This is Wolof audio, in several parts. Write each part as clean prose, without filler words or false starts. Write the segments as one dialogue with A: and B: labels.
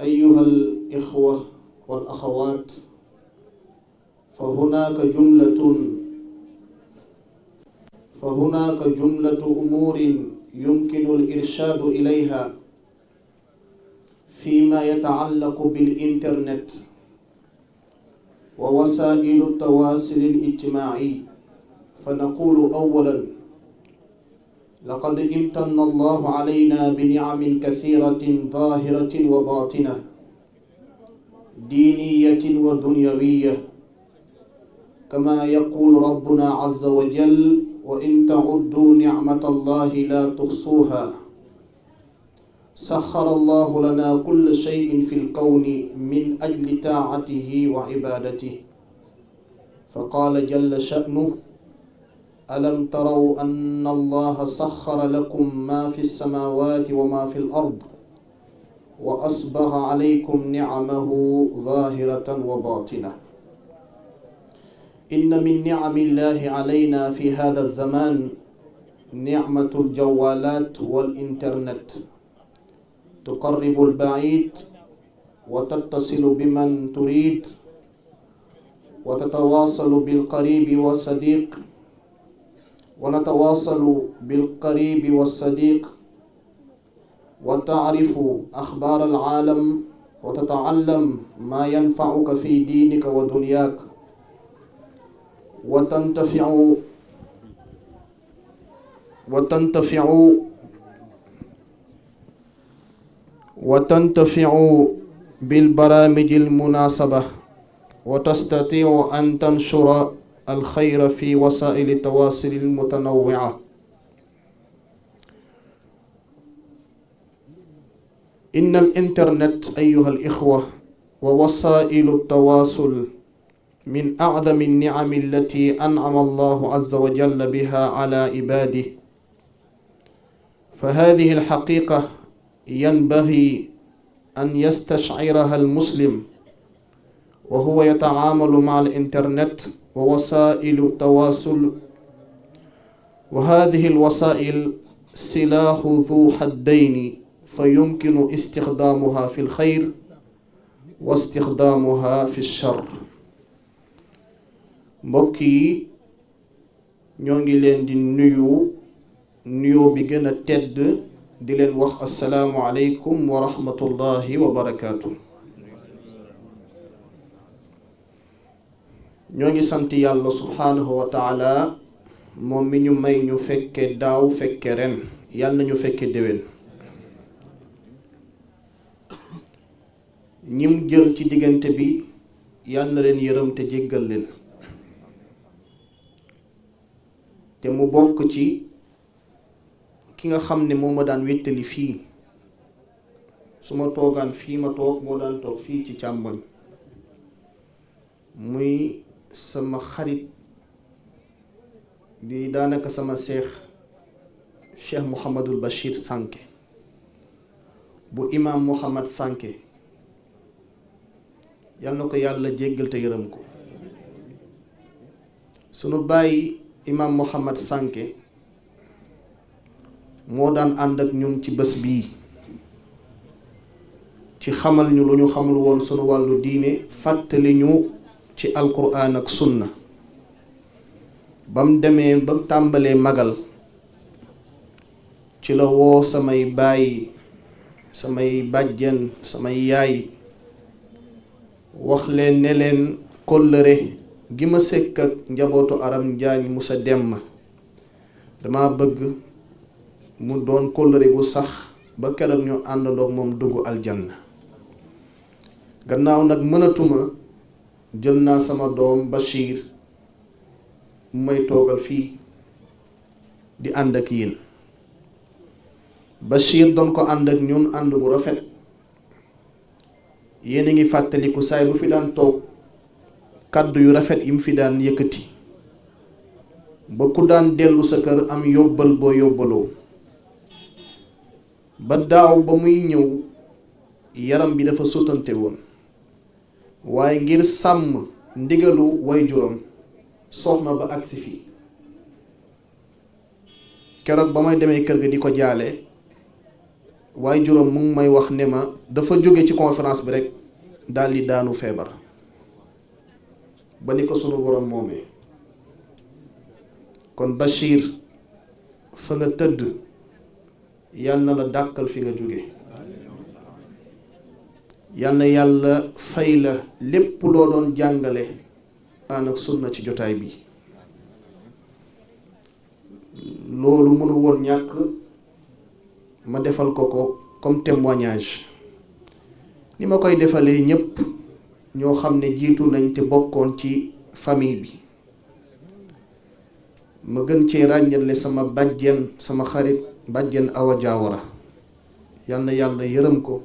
A: أيها الإخوة والأخوات، فهناك جملة أمور يمكن الإرشاد إليها فيما يتعلق بالإنترنت ووسائل التواصل الاجتماعي. فنقول أولا: لقد امتن الله علينا بنعم كثيرة ظاهرة وباطنة، دينية ودنيوية، كما يقول ربنا عز وجل: وإن تعدوا نعمة الله لا تحصوها. سخر الله لنا كل شيء في الكون من أجل طاعته وعبادته، فقال جل شأنه: ألم تروا أن الله سخر لكم ما في السماوات وما في الأرض وأسبغ عليكم نعمه ظاهرة وباطنة. إن من نعم الله علينا في هذا الزمان نعمة الجوالات والإنترنت، تقرب البعيد وتتصل بمن تريد وتتواصل بالقريب والصديق، ونتواصل بالقريب والصديق وتعرف أخبار العالم وتتعلم ما ينفعك في دينك ودنياك، وتنتفع بالبرامج المناسبة، وتستطيع أن تنشر الخير في وسائل التواصل المتنوعة. إن الإنترنت أيها الإخوة ووسائل التواصل من أعظم النعم التي أنعم الله عز وجل بها على عباده، فهذه الحقيقة ينبغي أن يستشعرها المسلم وهو يتعامل مع الإنترنت ووسائل التواصل. وهذه الوسائل سلاح ذو حدين، فيمكن استخدامها في الخير واستخدامها في الشر. mbokk yi ñoo ngi leen di nuyoo bi gën a tedd di leen wax assalaamu aleykum wa rahmatullahi wa barakaatu. ñoo ngi sant yàlla subhaanahu wa taala moom mi ñu may ñu fekke daaw fekke ren, yàlla nañu fekke déwén. ñim jël ci diggante bi yàlla na leen yërëm te jéggal leen, te mu bokk ci ki nga xam ne moo ma daan wéttali fii su ma toogaan fii ma toog moo daan toog fii ci càmmoñ, muy sama xarit di daanaka sama Cheikh Mouhamadul Bachir Sànke bu imam Mouhamad Sànke, yal na ko yàlla jéggal te yërëm ko. sunu bàyyi imam Mouhamad Sànke moo daan ànd ak ñun ci bés bii ci xamal ñu lu ñu xamul woon sunu wàllu diine, fàttali ñu ci alquran ak sunna. bam demee ba tàmbalee magal ci la woo samay baay, samay bàjjen, samay yaay, wax leen ne leen kóllëre gi ma sekk ak njabootu Aram Njaañ Musa Dem dama bëgg mu doon kóllëre gu sax ba keroog ñu àndandoog moom dugg aljanna. gannaaw nag mënatuma, jël naa sama doom Bachir mu may toogal fii di ànd ak yéen. Bachir doon ko ànd ak ñun ànd bu rafet. yéen a ngi fàttaliku saay bu fi daan toog kàddu yu rafet yi mu fi daan yëkkati ba ku daan dellu sa kër am yóbbal boo yóbbaloo. ba daaw ba muy ñëw yaram bi dafa sutante woon, waaye ngir sàmm ndigalu waajuram soxna ba agsi fii. keroog ba may demee kër ga di ko jaale waaye juróom mu ngi may wax ne ma dafa jóge ci conférence bi rek daal di daanu feebar ba ni ko sunu borom moomee. kon Bachir fa nga tëdd yal na la dàkkal fi nga jóge, yal na yàlla fay la lépp loo doon jàngale aan ak sunna ci jotaay bi. loolu mënu woon ñàkk ma defal ko comme témoignage ni ma koy defalee ñépp ñoo xam ne jiitu nañ te bokkoon ci famille bi. ma gën cee ràññale sama bàjjen sama xarit bàjjen Awa Jaawara, yal na yàlla yërëm ko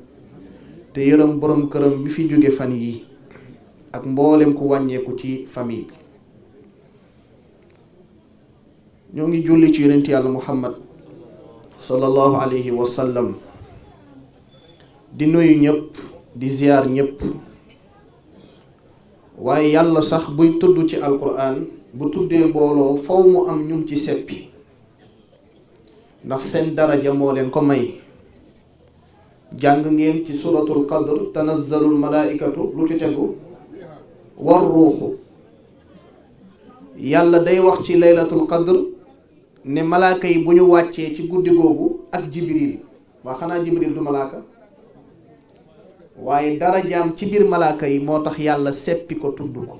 A: te yërëm borom këram bi fi jóge fan yi ak mboolem ku wàññeeku ci famille bi. ñoo ngi julli ci yonent yàlla Muhammad sallallahu alayhi wa sallam, di nuyu ñëpp di ziyaar ñëpp. waaye yàlla sax buy tudd ci alquran bu tuddee mbooloo faw mu am ñum ci seppi, ndax seen daraja moo leen ko may. jàng ngeen ci suratul qadr tanazzalul malaikatu lu ci tegu war ruuxu. yàlla day wax ci laylatul qadr ne malaaka yi bu ñu wàccee ci guddi googu ak jibril. waa xanaa jibril du malaaka? waaye darajaam ci biir malaaka yi moo tax yàlla seppi ko tudd ko.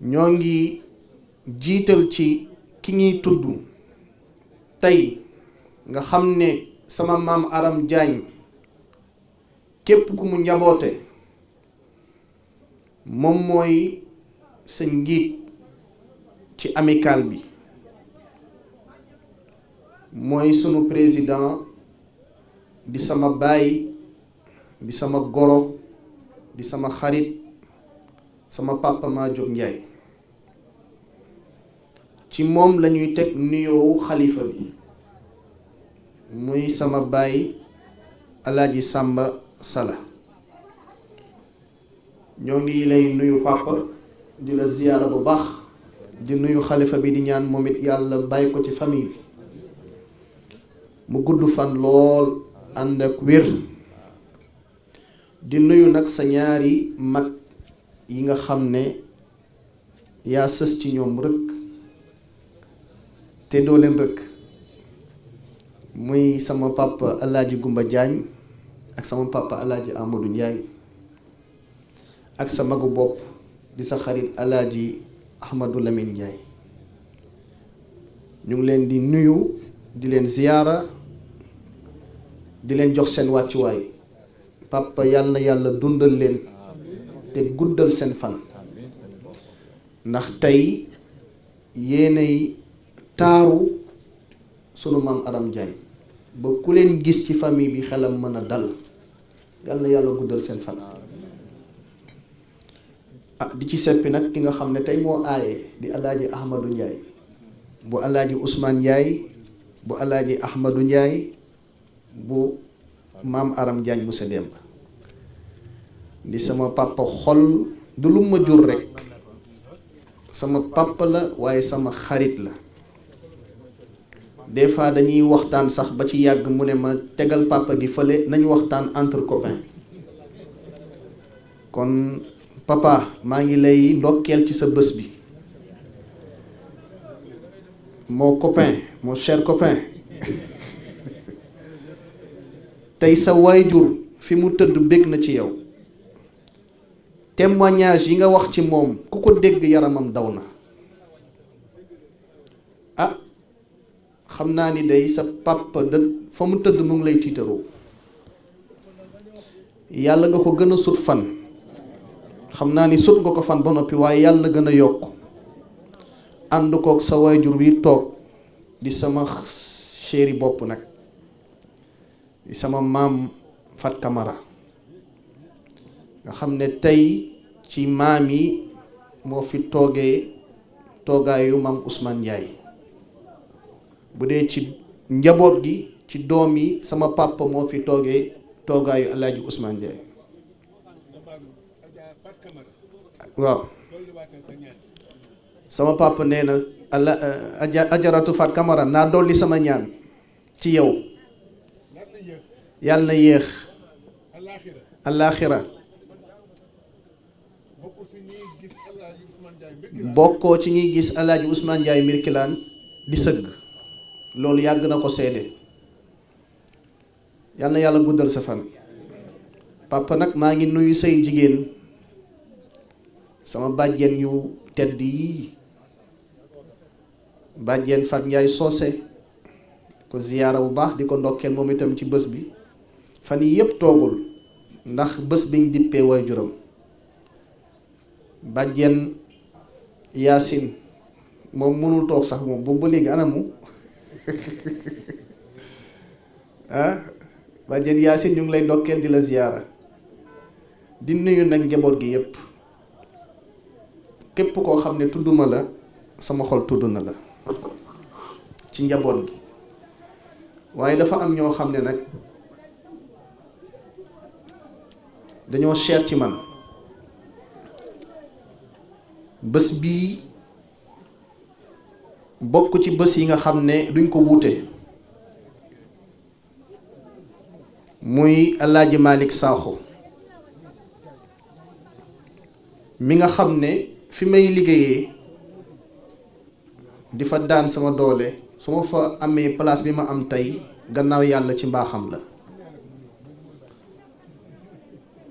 A: ñoo ngi jiital ci ki ñuy tudd tey nga xam ne sama maam Aram Jaañ képp ku mu njaboote moom mooy sa njiit ci amical bi, mooy sunu président, di sama baay, di sama goro, di sama xarit, sama papa Maajob Njaay. ci moom lañuy teg nuyoo xalifa bi muy sama baay Alaaji Sàmba Sala. ñoo ngi lay nuyu papa di la ziyaara bu baax, di nuyu xalifa bi di ñaan moom it yàlla bàyyi ko ci famille bi mu gudd fan lool ànd ak wér. di nuyu nag sa ñaari mag yi nga xam ne yaa sës ci ñoom rëkk te doo leen rëkk, muy sama papa Alaaji Gumba Jaañ ak sama papa Alaaji Amadou Njaay ak sa magu bopp di sa xarit Alaaji Ahmadou Lamine Njaay. ñu ngi leen di nuyu di leen ziyaara di leen jox seen wàccuwaay. papa yàlla na yàlla dundal leen te guddal seen fan, ndax tey yéenay taaru sunu maam Aram Jaañ ba ku leen gis ci famille bi xelam mën a dal. yàlla na yàlla guddal seen fan. di ci seppi nag ki nga xam ne tey moo aaye di Alaaji Ahmadou Njaay bu Alaaji Ousmane Njaay bu Alaaji Ahmadou Njaay bu maam Aram Jaañ mu sa démb di sama papa xol, du lu ma jur rekk sama papa la waaye sama xarit la. des fois dañuy waxtaan sax ba ci yàgg mu ne ma tegal papa gi fële nañu waxtaan entre copains. kon papa maa ngi lay ndokkeel ci sa bés bi, mon copain, mon cher copain. tey sa waajur fi mu tëdd bég na ci yow. témoignage yi nga wax ci moom ku ko dégg yaramam daw na. xam naa ni day sa papa fa mu tëdd mu ngi lay tiitaroo. yàlla nga ko gën a sut fan. xam naa ni sut nga ko fan ba noppi waaye yàlla gën a yokk. ànd kook sa waajur wi toog di sama chéri bopp nag, di sama maam Fat Camara nga xam ne tey ci maam yi moo fi toogee toogaayu maam Ousmane Ndiaye. bu dee ci njaboot gi ci doom yi sama papa moo fi toogee toogaayu Alaaji Ousmane Ndiaye. waaw sama papa nee na ajaratu Fat Camara naa dolli sama ñaan ci yow yàlla na yéex alaaxira bokkoo ci ñuy gis Alaaji Ousmane Ndiaye Birkelane di sëgg loolu yàgg na ko seede yàlla na yàlla guddal sa fan papa nag maa ngi nuyu say jigéen sama bàjjen yu tedd yi bàjjen Fat Ndiaye soose ko ziyaara bu baax di ko ndokkeel moom itam ci bés bi fan yi yépp toogul ndax bés biñ dippee waajuram bàjjen Yaasin moom mënul toog sax moom boobu ba léegi anamu ah bàjjen Yaasin ñu ngi lay ndokkeel di la ziyaara di nuyu nag njaboot gi yépp képp koo xam ne tudduma la sama xol tudd na la ci njaboot gi waaye dafa am ñoo xam ne nag dañoo cher ci man bés bii bokk ci bés yi nga xam ne duñ ko wuute muy Alaaji Malick Sakho mi nga xam ne fi may liggéeyee di fa daan sama doole su ma fa amee place bi ma am tey gannaaw yàlla ci mbaaxam la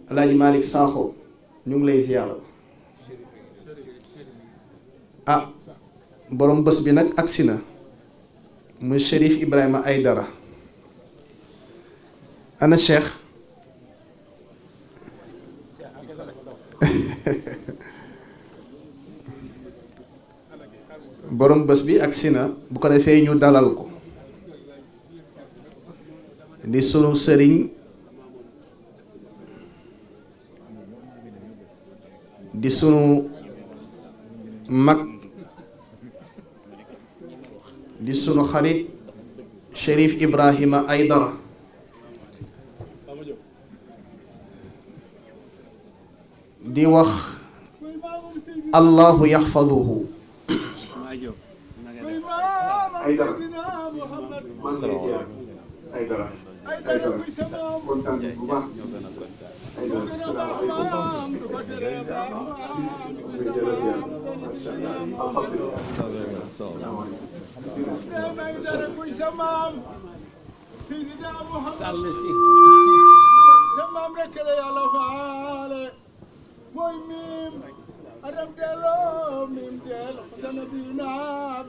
A: Alaaji Malick Sakho ñu ngi lay ziyaara ah borom bés bi nag agsi na muy Chérif Ibrahima Aïdara ana Cheikh borom bés bi agsi na bu ko defee ñu dalal ko di sunu sëriñ di sunu mag di sunu xarit Chérif Ibrahima Aïdara di wax allahu yaxfaduhu Aïdara man lay ziar Aïdara kontaan bu baax Aïdara salaamaaleykum
B: sàll si
C: maam rek la yàlla faale mooy miim adam delloo miim dell sama diina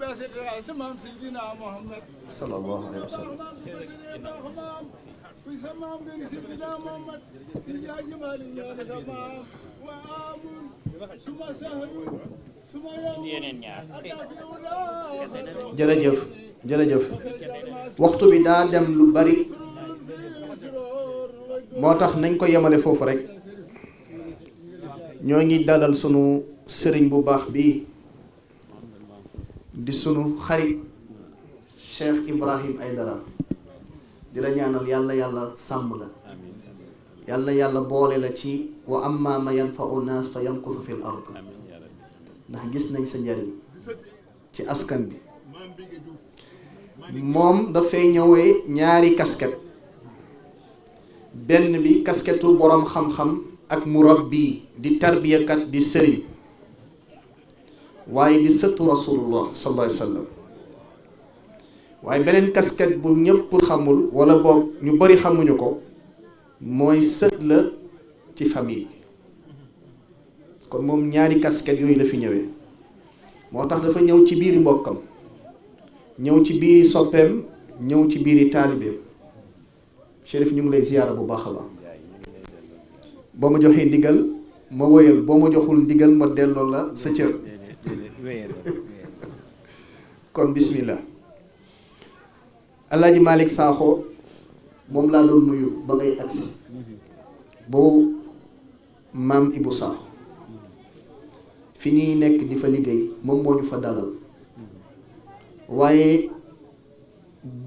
C: beesitay sa maam Seydina Muhammad
A: sallallahu alayhi wa sallam
C: maam kuy sa maam nga ni Seydina Muhammad si jaaji maali ñoone sa maam wa amul suma sahru suma yow
A: jërëjëf jërëjëf waxtu bi daa dem lu bari moo tax nañ ko yemale foofu rek ñoo ngi dalal sunu sëriñ bu baax bi di sunu xarit Cheikh Ibrahim Aïdara di la ñaanal yàlla yàlla sàmm la yàlla yàlla boole la ci wa amma ma yanfa'u naas fa yamkutu fil ard ndax gis nañ sa njariñ ci askan bi moom dafay ñëwee ñaari casquette benn bi casquettu boroom xam-xam ak murabbi di tarbiyakat di sëriñ waaye di sëtu rasulullah sallallahu alayhi wa sallam waaye beneen casquette bu ñëpp xamul wala boog ñu bari xamuñu ko mooy sët la ci famille kon moom ñaari casquette yooyu la fi ñëwee moo tax dafa ñëw ci biiri mbokkam ñëw ci biiri soppeem ñëw ci biiri taalibeem Chérif ñu ngi lay ziyaara bu baax a baax boo ma joxee ndigal ma wëyal boo ma joxul ndigal ma delloo la sa cër kon bismillah Alaaji Malick Sakho moom laa doon nuyu ba ngay agsi boobu maam Ibou Sakho fi ñuy nekk di fa liggéey moom moo ñu fa dalal waaye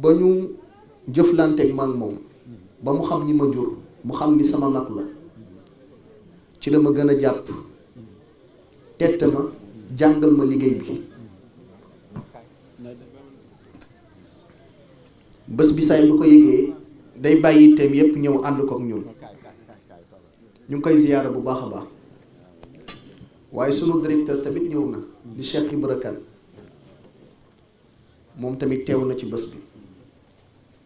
A: ba ñu jëflanteeg man moom ba mu xam ni ma jur mu xam ni sama mag la ci la ma gën a jàpp tette ma jàngal ma liggéey bi bés bi saay bu ko yëgee day bàyyi itam yépp ñëw ànd ko ak ñun ñu ngi koy ziyaara bu baax a baax. waaye sunu directeur tamit ñëw na di Cheikh Ibra Kane moom tamit teew na ci bés bi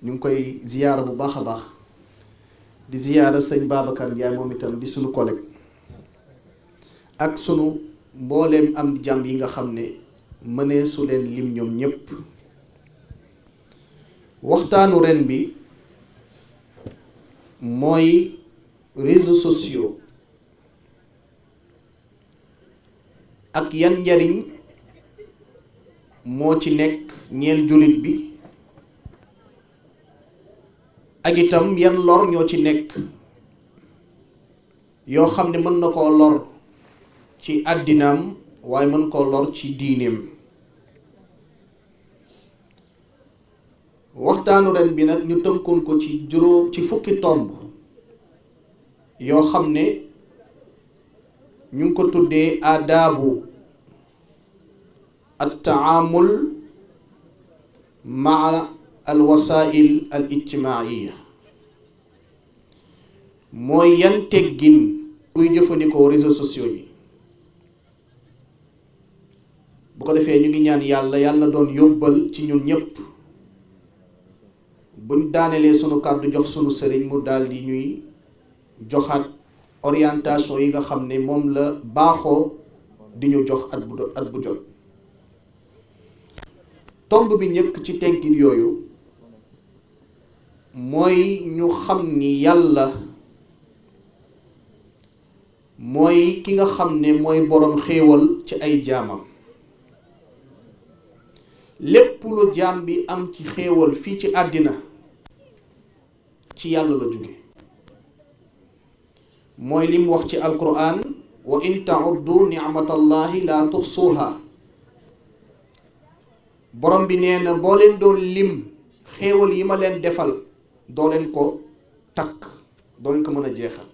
A: ñu ngi koy ziyaara bu baax a baax di ziyaara sëñ Babacar Ndiaye moom itam di sunu collègue ak sunu mbooleem am di jàmm yi nga xam ne mënee su leen lim ñoom ñépp. waxtaanu ren bi mooy réseaux sociaux ak yan njariñ moo ci nekk ñeel jullit bi ak itam yan lor ñoo ci nekk yoo xam ne mën na koo lor ci àddinaam waaye mën koo lor ci diineem. waxtaanu ren bi nag ñu tënkoon ko ci fukki tomb yoo xam ne ñu ngi ko tuddee aadaabu at-taamul maa al wasail al ijtimaaiya mooy yan teggin kuy jëfandikoo réseaux sociaux yi. bu ko defee ñu ngi ñaan yàlla doon yóbbal ci ñun ñépp buñ daanelee sunu kàddu jox sunu sëriñ mu daldi ñuy joxaat orientation yi nga xam ne moom la baaxoo di ñu jox at bu jot. tomb bi njëkk ci teggin yooyu mooy ñu xam ni yàlla mooy ki nga xam ne mooy boroom xéewal ci ay jaamam. lépp lu jaam bi am ci xéewal fii ci àddina ci yàlla la jóge mooy lim wax ci alquran wa in ta'uddu ni'matallahi la tuhsuha. borom bi nee na boo leen doon lim xéewal yi ma leen defal doo leen ko takk doo leen ko mën a jeexal.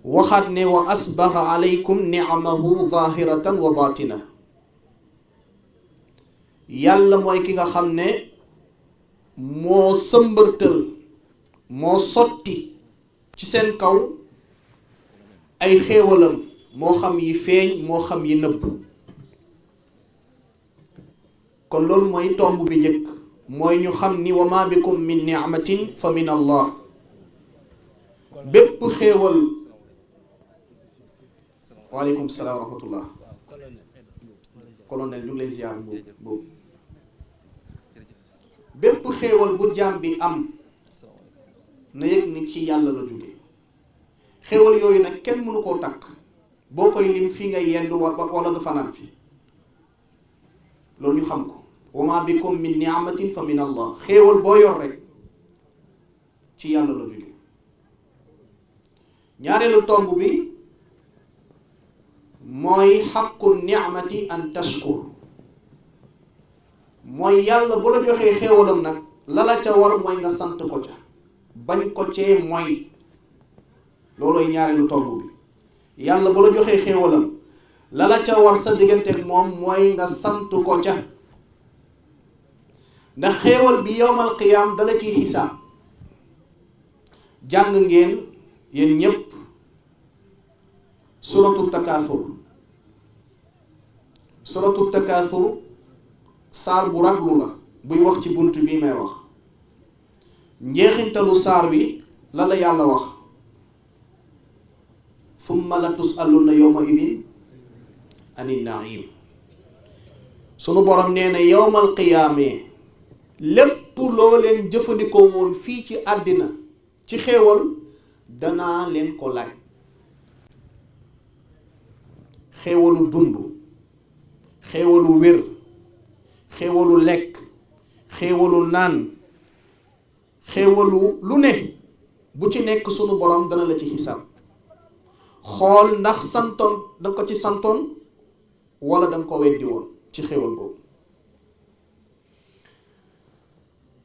A: waxaat ne wa asbaha alaykum ni'amahu zahiratan wa batina. yàlla mooy ki nga xam ne moo sëmbërtal moo sotti ci seen kaw ay xéewalam moo xam yi feeñ moo xam yi nëbb. kon loolu mooy tomb bi njëkk mooy ñu xam ni wa ma bikum min ni'matin fa min allah. bépp xéewal waaleykum salaam wa rahmatullah colonel ñu ngi lay ziar boobu bépp xéewal bu jaam bi am na yëg ni ci yàlla la jóge. xéewal yooyu nag kenn mënu koo takk boo koy lim fii nga yendu wala nga fanaan fi loolu ñu xam ko. wa ma bikum min ni'matin fa min allah. xéewal boo yor rek ci yàlla la jóge. ñaareelu tomb bi mooy xaqu ni'mati an tashkur. mooy yàlla bu la joxee xéewalam nag la la ca war mooy nga sant ko ca bañ ko cee mooy. loolooy ñaareelu tomb bi. yàlla bu la joxee xéewalam la la ca war sa diggante ak moom mooy nga sant ko ca ndax xéewal bi yowmal qiyaam dala ciy xisaab. jàng ngeen yéen ñépp suratu takaasur saar bu raglu la buy wax ci bunt bi may wax. njeexintalu saar wi la yàlla wax summa la tusaluna yawma idin ani naim. sunu borom nee na yowmal qiyaamee lépp loo leen jëfandikoo woon fii ci àddina ci xéewal danaa leen ko laaj. xéewalu dund, xéewalu wér, xéewalu lekk, xéewalu naan, xéewalu lu ne bu ci nekk sunu borom dana la ci xisaab. xool ndax santoon da ko ci santoon wala da nga ko weddi woon ci xéewal boobu.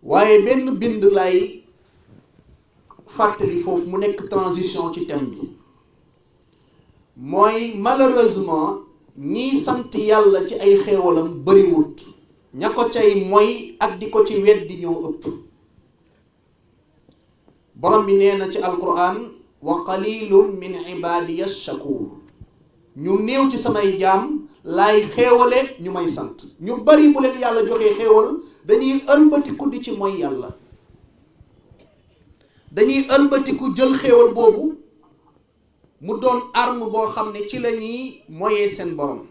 A: waaye benn bind lay fàttali foofu mu nekk transition ci thème bi mooy malheureusement ñiy sant yàlla ci ay xéewalam bariwut ña ko cay moy ak di ko ci weddi ñoo ëpp. borom bi nee na ci alquran wa qalilun min ibadiya shakur, ñu néew ci samay jaam laay xéewale ñu may sant. ñu bari bu leen yàlla joxee xéewal dañuy ëlbatiku di ci mooy yàlla, dañuy ëlbatiku jël xéewal boobu mu doon arme boo xam ne ci la ñuy moyee seen borom,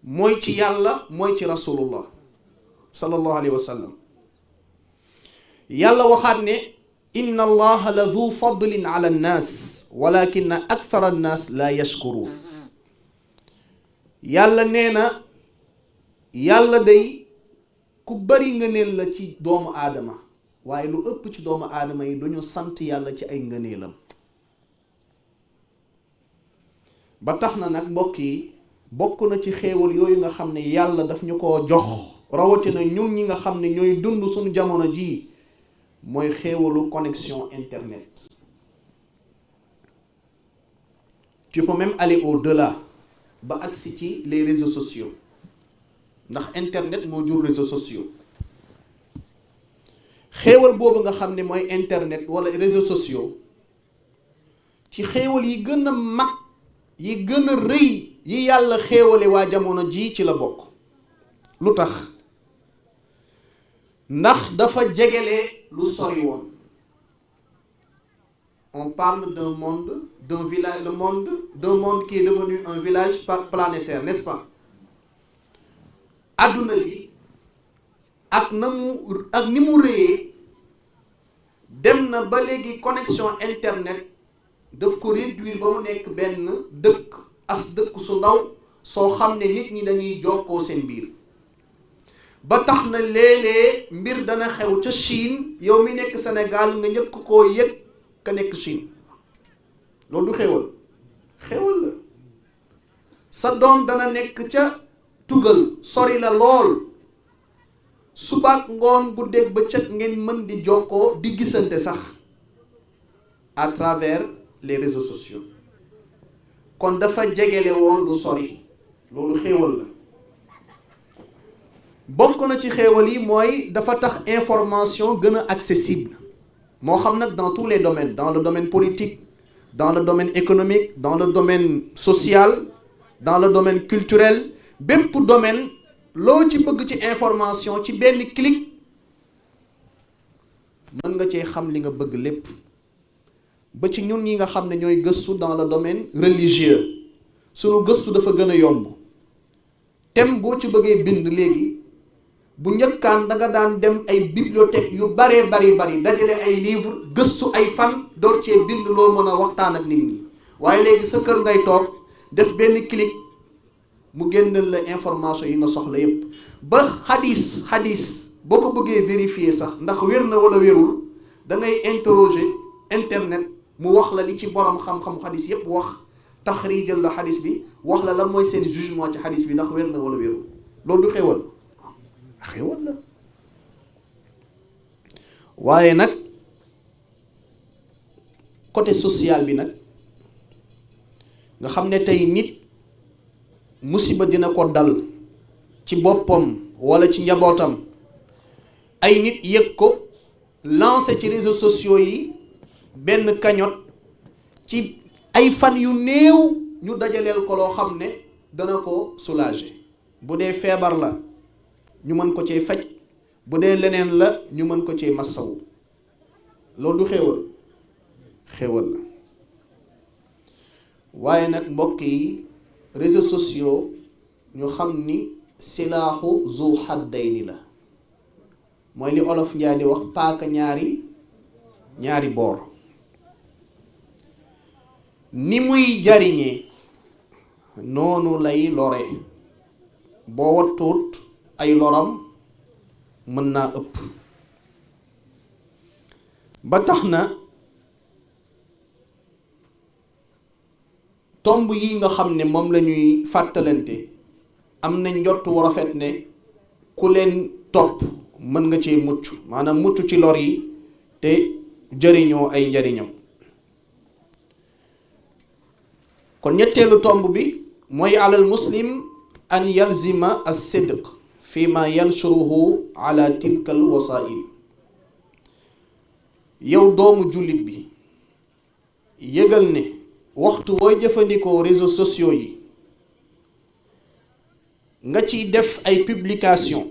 A: mooy ci yàlla, mooy ci rasulullah sallallahu alayhi wa sallam. yàlla waxaat ne inna allaha la du fadlin ala annaas walakinna akthara annaas la yashkurun. yàlla nee na yàlla day ku bari ngëneel la ci doomu aadama, waaye lu ëpp ci doomu aadama yi duñu sant yàlla ci ay ngëneelam. ba tax na nag mbokk yi, bokk na ci xéewal yooyu nga xam ne yàlla daf ñu ko jox, rawatina ñun ñi nga xam ne ñooy dund suñu jamono ji, mooy xéewalu connexion internet. Tu peux même aller au-delà ba agsi ci les réseaux sociaux, ndax internet moo jur réseaux sociaux. xéewal boobu nga xam ne mooy internet wala réseaux sociaux, ci xéewal yi gën a mag yi gën a rëy yi yàlla xéewale waa jamono ji ci la bokk. lu tax? ndax dafa jegele lu sori woon. On parle d'un monde, d'un village, d'un monde qui est devenu un village planétaire, n'est-ce pas? adduna bi ak ni mu rëyee dem na ba léegi connexion internet daf ko réduire ba mu nekk benn dëkk su ndaw soo xam ne nit ñi dañuy jokkoo seen biir. ba tax na léeg-léeg mbir dana xew ca Chine, yow mi nekk Sénégal nga njëkk koo yëg ka nekk Chine. loolu du xéwal la. sa doom dana nekk ca tugal sori la lool, subaak ngoon guddeeg bëccëg ngeen mën di jokkoo di gisante sax à travers les réseaux sociaux. kon dafa jegele woon lu sori, loolu xéwal la. bokk na ci xéewal yi mooy dafa tax information gën a accessible, moo xam nag dans tous les domaines, dans le domaine politique, dans le domaine économique, dans le domaine social, dans le domaine culturel. bépp domaine loo ci bëgg ci information ci benn clic mën nga cee xam li nga bëgg lépp. ba ci ñun ñi nga xam ne ñooy gëstu dans le domaine religieux, sunu gëstu dafa gën a yomb. thème boo ci bëggee bind léegi, bu njëkkaan da nga daan dem ay bibliothèque yu bari dajale ay livre gëstu ay fan door cee bind loo mën a waxtaan ak nit ñi. waaye léegi sa kër ngay toog def benn clic mu génneel la information yi nga soxla yépp. ba xadis boo ko bëggee vérifier sax ndax wér na wala wérul, da ngay interroger internet mu wax la li ci borom xam-xam xadis yépp wax, taxriijal la xadis bi, wax la lan mooy seen jugement ci xadis bi ndax wér na wala wérul. loolu du xéwal la. waaye nag côté social bi nag nga xam ne tey nit musiba dina ko dal ci boppam wala ci njabootam, ay nit yëg ko lancé ci réseaux sociaux yi benn cagnotte, ci ay fan yu néew ñu dajaleel ko loo xam ne dana ko soulager. bu dee feebar la ñu mën ko cee faj, bu dee leneen la ñu mën ko cee massawu. loolu du xéwal la. waaye nag mbokk yi, réseaux sociaux ñu xam ni silaaxu zu haddayni la, mooy li olof njaay di wax paaka ñaari boor. ni muy jariñee noonu lay lore. boo wattuut ay loram mën naa ëpp. ba tax na tomb yi nga xam ne moom la ñuy fàttalante, am na njott wu rafet ne ku leen topp mën nga cee mucc, maanaam mucc ci lor yi te jëriñoo ay njëriñam. kon ñetteelu tomb bi mooy alal muslim an yalzima as-sidq fi ma yansuruhu ala tilka al wasail. yow doomu jullit bi yëgal ne waxtu booy jëfandikoo réseaux sociaux yi nga ciy def ay publication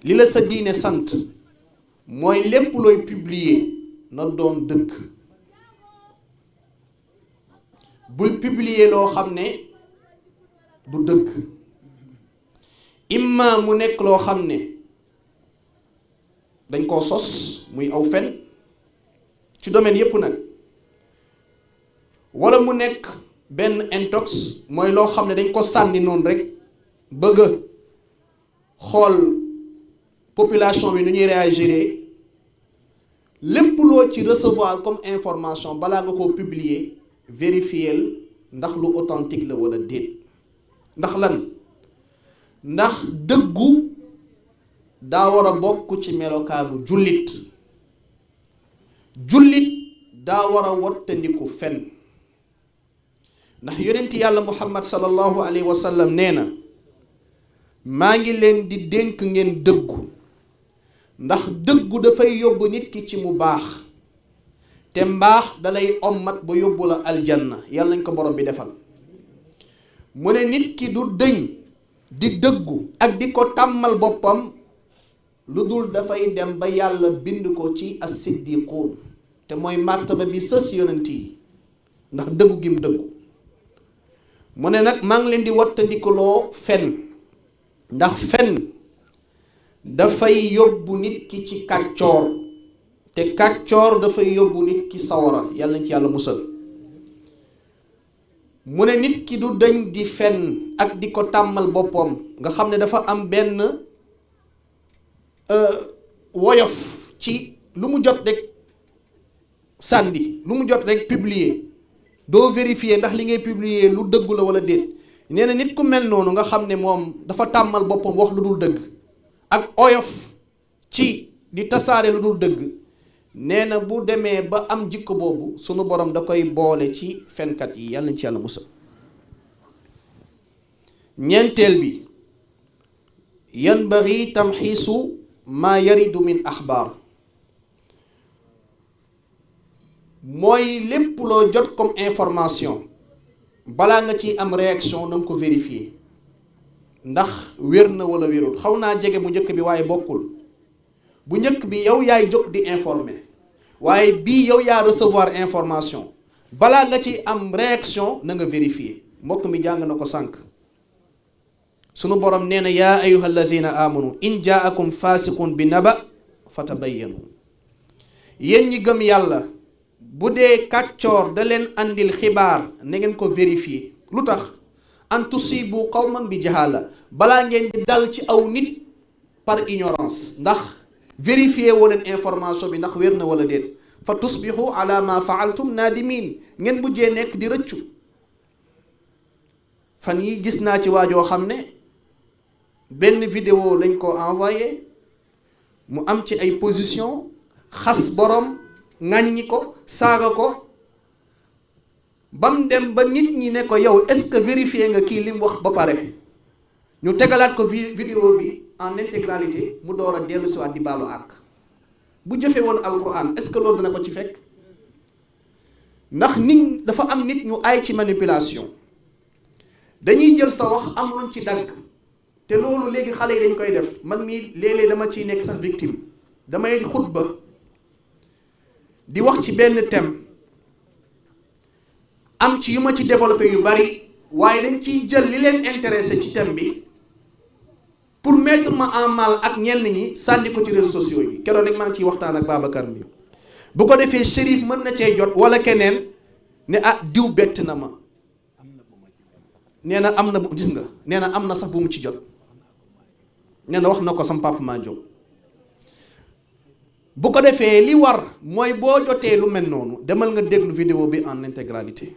A: li la sa diine sant mooy lépp looy publier na doon dëgg. bul publier loo xam ne du dëgg, imma mu nekk loo xam ne dañ koo sos muy aw fen ci domaine yépp nag, wala mu nekk benn intox mooy loo xam ne dañ ko sànni noonu rek bëgg a xool population bi nu ñuy réagir. lépp loo ci recevoir comme information balaa nga koo publier vérifier ndax lu authentique la wala déet. ndax lan? ndax dëggu daa war a bokk ci melokaanu jullit. jullit daa war a wattandiku fen. ndax yonenti yàlla muhammad sallallahu alayhi wa sallam nee na maa ngi leen di dénk ngeen dëggu, ndax dëggu dafay yóbbu nit ki ci mu baax, te mbaax dalay ommat ba yóbbu la aljanna. yàlla nañ ko borom bi defal. mu ne nit ki du dëñ di dëggu ak di ko tàmmal boppam lu dul dafay dem ba yàlla bind ko ci as-siddiquun, te mooy martaba bi sës yonent yi, ndax dëggu gim dëggu. mu ne nag maa ngi leen di wattandikuloo fen, ndax fen dafay yóbbu nit ki ci kàccoor, te kàccoor dafay yóbbu nit ki sawara. yàlla nañ ci yàlla musal. mu ne nit ki du dañ di fen ak di ko tàmmal boppam, nga xam ne dafa am benn woyof ci lu mu jot rek sànni, lu mu jot rek publier, doo vérifier ndax li ngay publier lu dëggu la wala déet. nee na nit ku mel noonu nga xam ne moom dafa tàmmal boppam wax lu dul dëgg ak oyof ci di tasaare lu dul dëgg, nee na bu demee ba am jikko boobu sunu borom da koy boole ci fenkat yi. yàlla nañ ci yàlla musal. ñeenteel bi, yanbaghi tamxiisu maa yaridu min axbaar. mooy lépp loo jot comme information balaa nga ci am réaction na nga ko vérifier ndax wér na wala wérul. xaw naa jege bu njëkk bi waaye bokkul. bu njëkk bi yow yaay jóg di informer, waaye bii yow yaa recevoir information balaa nga ci am réaction na nga vérifier. mbokk mi jàng na ko sànq. sunu borom nee na yaa ayyuha alladina amanu in jaakum fasiqun bi naba fatabayyanu. yéen ñi gëm yàlla bu dee kàccoor da leen andil xibaar na ngeen ko vérifier. lu tax? an tusibu qawman bi jahala, balaa ngeen di dal ci aw nit par ignorance, ndax vérifier woo leen information bi ndax wér na wala déet. fa tusbihu ala ma faaltum naadimin, ngeen mujjee nekk di rëccu. fan yi gis naa ci waajoo xam ne benn vidéo lañ ko envoyé mu am ci ay position xas borom, ŋàññi ko, saaga ko, bam dem ba nit ñi ne ko yow est-ce que vérifier nga kii li mu wax ba pare. ñu tegalaat ko vidéo bi en intégralité mu door a dellu siwaat di baalu àq. bu jëfee woon alquran est-ce que loolu dana ko ci fekk? ndax nit dafa am nit ñu aay ci manipulation, dañuy jël sa wax am luñ ci dagg, te loolu léegi xale yi dañ koy def. man mii léeg-léeg dama ciy nekk sax victime. damay xutba di wax ci benn thème, am ci yu ma ci développé yu bari, waaye dañ ciy jël li leen intéressé ci thème bi pour mettre ma en mal ak ñenn ñi sànni ko ci réseaux sociaux yi. keroog rek maa ngi ciy waxtaan ak Babacar mi. bu ko defee Chérif mën na cee jot wala keneen ne ah diw bett na ma. nee na am na gis nga, nee na am na sax bu mu ci jot. nee na wax na ko sam papa maa jóg. bu ko defee li war mooy boo jotee lu mel noonu demal nga déglu vidéo bi en intégralité.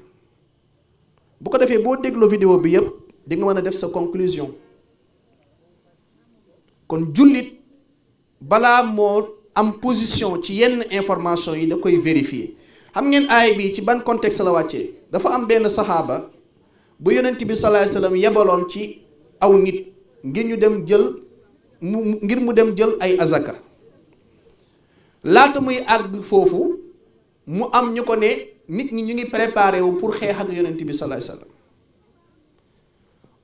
A: bu ko defee boo déglu vidéo bi yëpp di nga mën a def sa conclusion. kon jullit balaa moo am position ci yenn information yi da koy vérifier. xam ngeen aay bi ci ban contexte la wàccee? dafa am benn saxaaba bu yonent bi sallallahu alayhi wasallam yebaloon ci aw nit ngir ñu dem jël ngir mu dem jël ay azaka laata muy àgg foofu mu am ñu ko ne nit ñi ñu ngi préparé wu pour xeex ak yonent bi sallallahu alayhi wasallam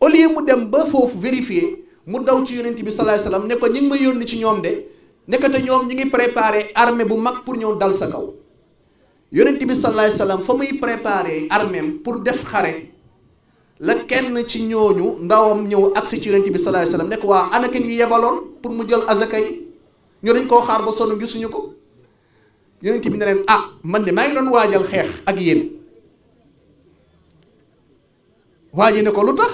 A: au lieu mu dem ba foofu vérifier mu daw ci yonent bi sallallahu alayhi wasallam ne ko ñi ngi ma yónni ci ñoom de nekkate ñoom ñu ngi préparé armée bu mag pour ñëw dal sa kaw yonent bi sallallahu alayhi wasallam fa muy préparé armée pour def xare la kenn ci ñooñu ndawam ñëw agsi ci yonent bi sallallahu alayhi wasallam ne ko waa ana ki ñu yebaloon pour mu jël azaka yi ñu dañ koo xaar ba sonn gisuñu ko yonent bi ne leen man de maa ngi doon waajal xeex ak yéen waaji ne ko lu tax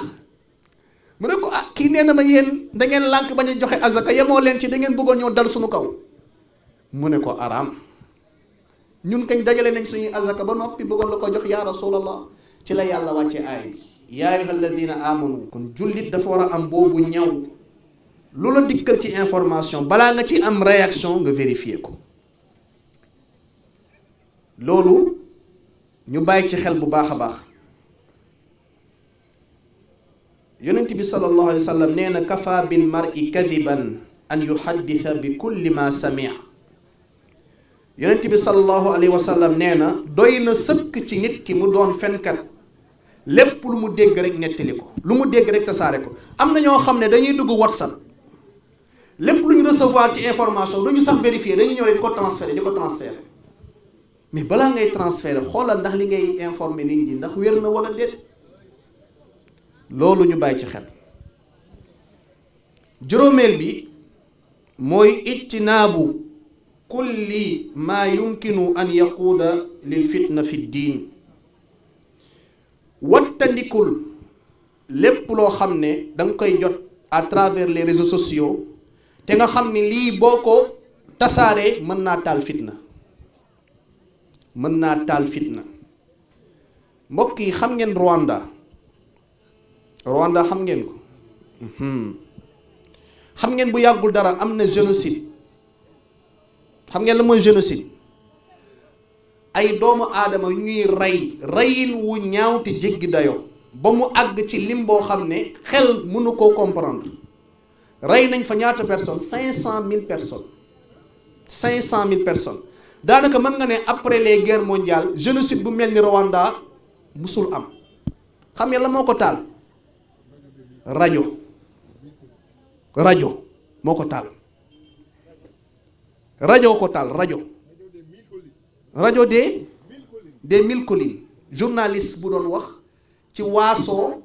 A: mu ne ko kii nee na ma yéen da ngeen lànk bañ a joxe azaka yemoo leen ci da ngeen bëggoon ñëw dal suñu kaw mu ne ko araam ñun kañ dajale nañ suñuy azaka ba noppi bëggoon la ko jox yaa rasulallah ci la yàlla wàcce aay bi yaa ayyuha alladina amanu kon jullit dafa war a am boobu ñaw lu la dikkal ci information balaa nga ci am réaction nga vérifier ko loolu ñu bàyyi ci xel bu baax a baax yonent bi sallallahu alayhi wa sallam nee na kafa bil mar'i kadiban an yuhaddisa bi kulli ma samia yonent bi sallallahu alayhi wa sallam nee na doy na sëkk ci nit ki mu doon fenkat lépp lu mu dégg rek nettali ko lu mu dégg rek tasaare ko am na ñoo xam ne dañuy dugg WhatsApp lépp lu ñu recevoir ci information du ñu sax vérifier dañuy ñëw rek di ko transférer mais balaa ngay transférer xoolal ndax li ngay informer nit ñi ndax wér na wala déet loolu ñu bàyyi ci xel juróomeel bi mooy ijtinaabu kulli maa yumkinu an yaquuda lil fitna fi diin wattandikul lépp loo xam ne da nga koy jot à travers les réseaux sociaux te nga xam ni lii boo ko tasaaree mën naa taal fitna mbokk yi xam ngeen Rwanda xam ngeen ko xam ngeen bu yàggul dara am na génocide xam ngeen la mooy génocide ay doomu aadama ñuy reyin wu ñaaw te jéggi dayoo ba mu àgg ci lim boo xam ne xel mënu koo comprendre rey nañ fa ñaata personnes 500 000 personnes daanaka mën nga ne après les guerres mondiales génocide bu mel ni Rwanda musul am xam ngeen la moo ko taal rajo moo ko taal rajo des mille collines journaliste bu doon wax ci waasoo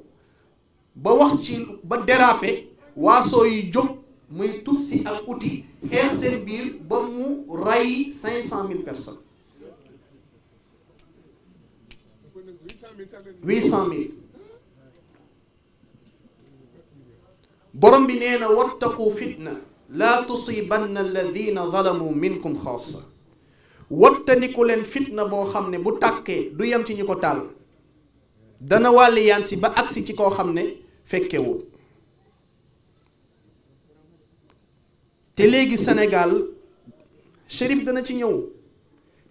A: ba wax ci ba dérapé waasoo yi jóg muy Tutsi ak Hutu xeex seen biir ba mu rey 500 000 personnes 800 000 borom bi nee na wattaqu fitna laa tusibanna alladina zalamu minkum xaasa wattandiku leen fitna boo xam ne bu tàkkee du yem ci ñi ko taal dana wàlli yaan si ba agsi ci koo xam ne fekkewul te léegi Sénégal Chérif dana ci ñëw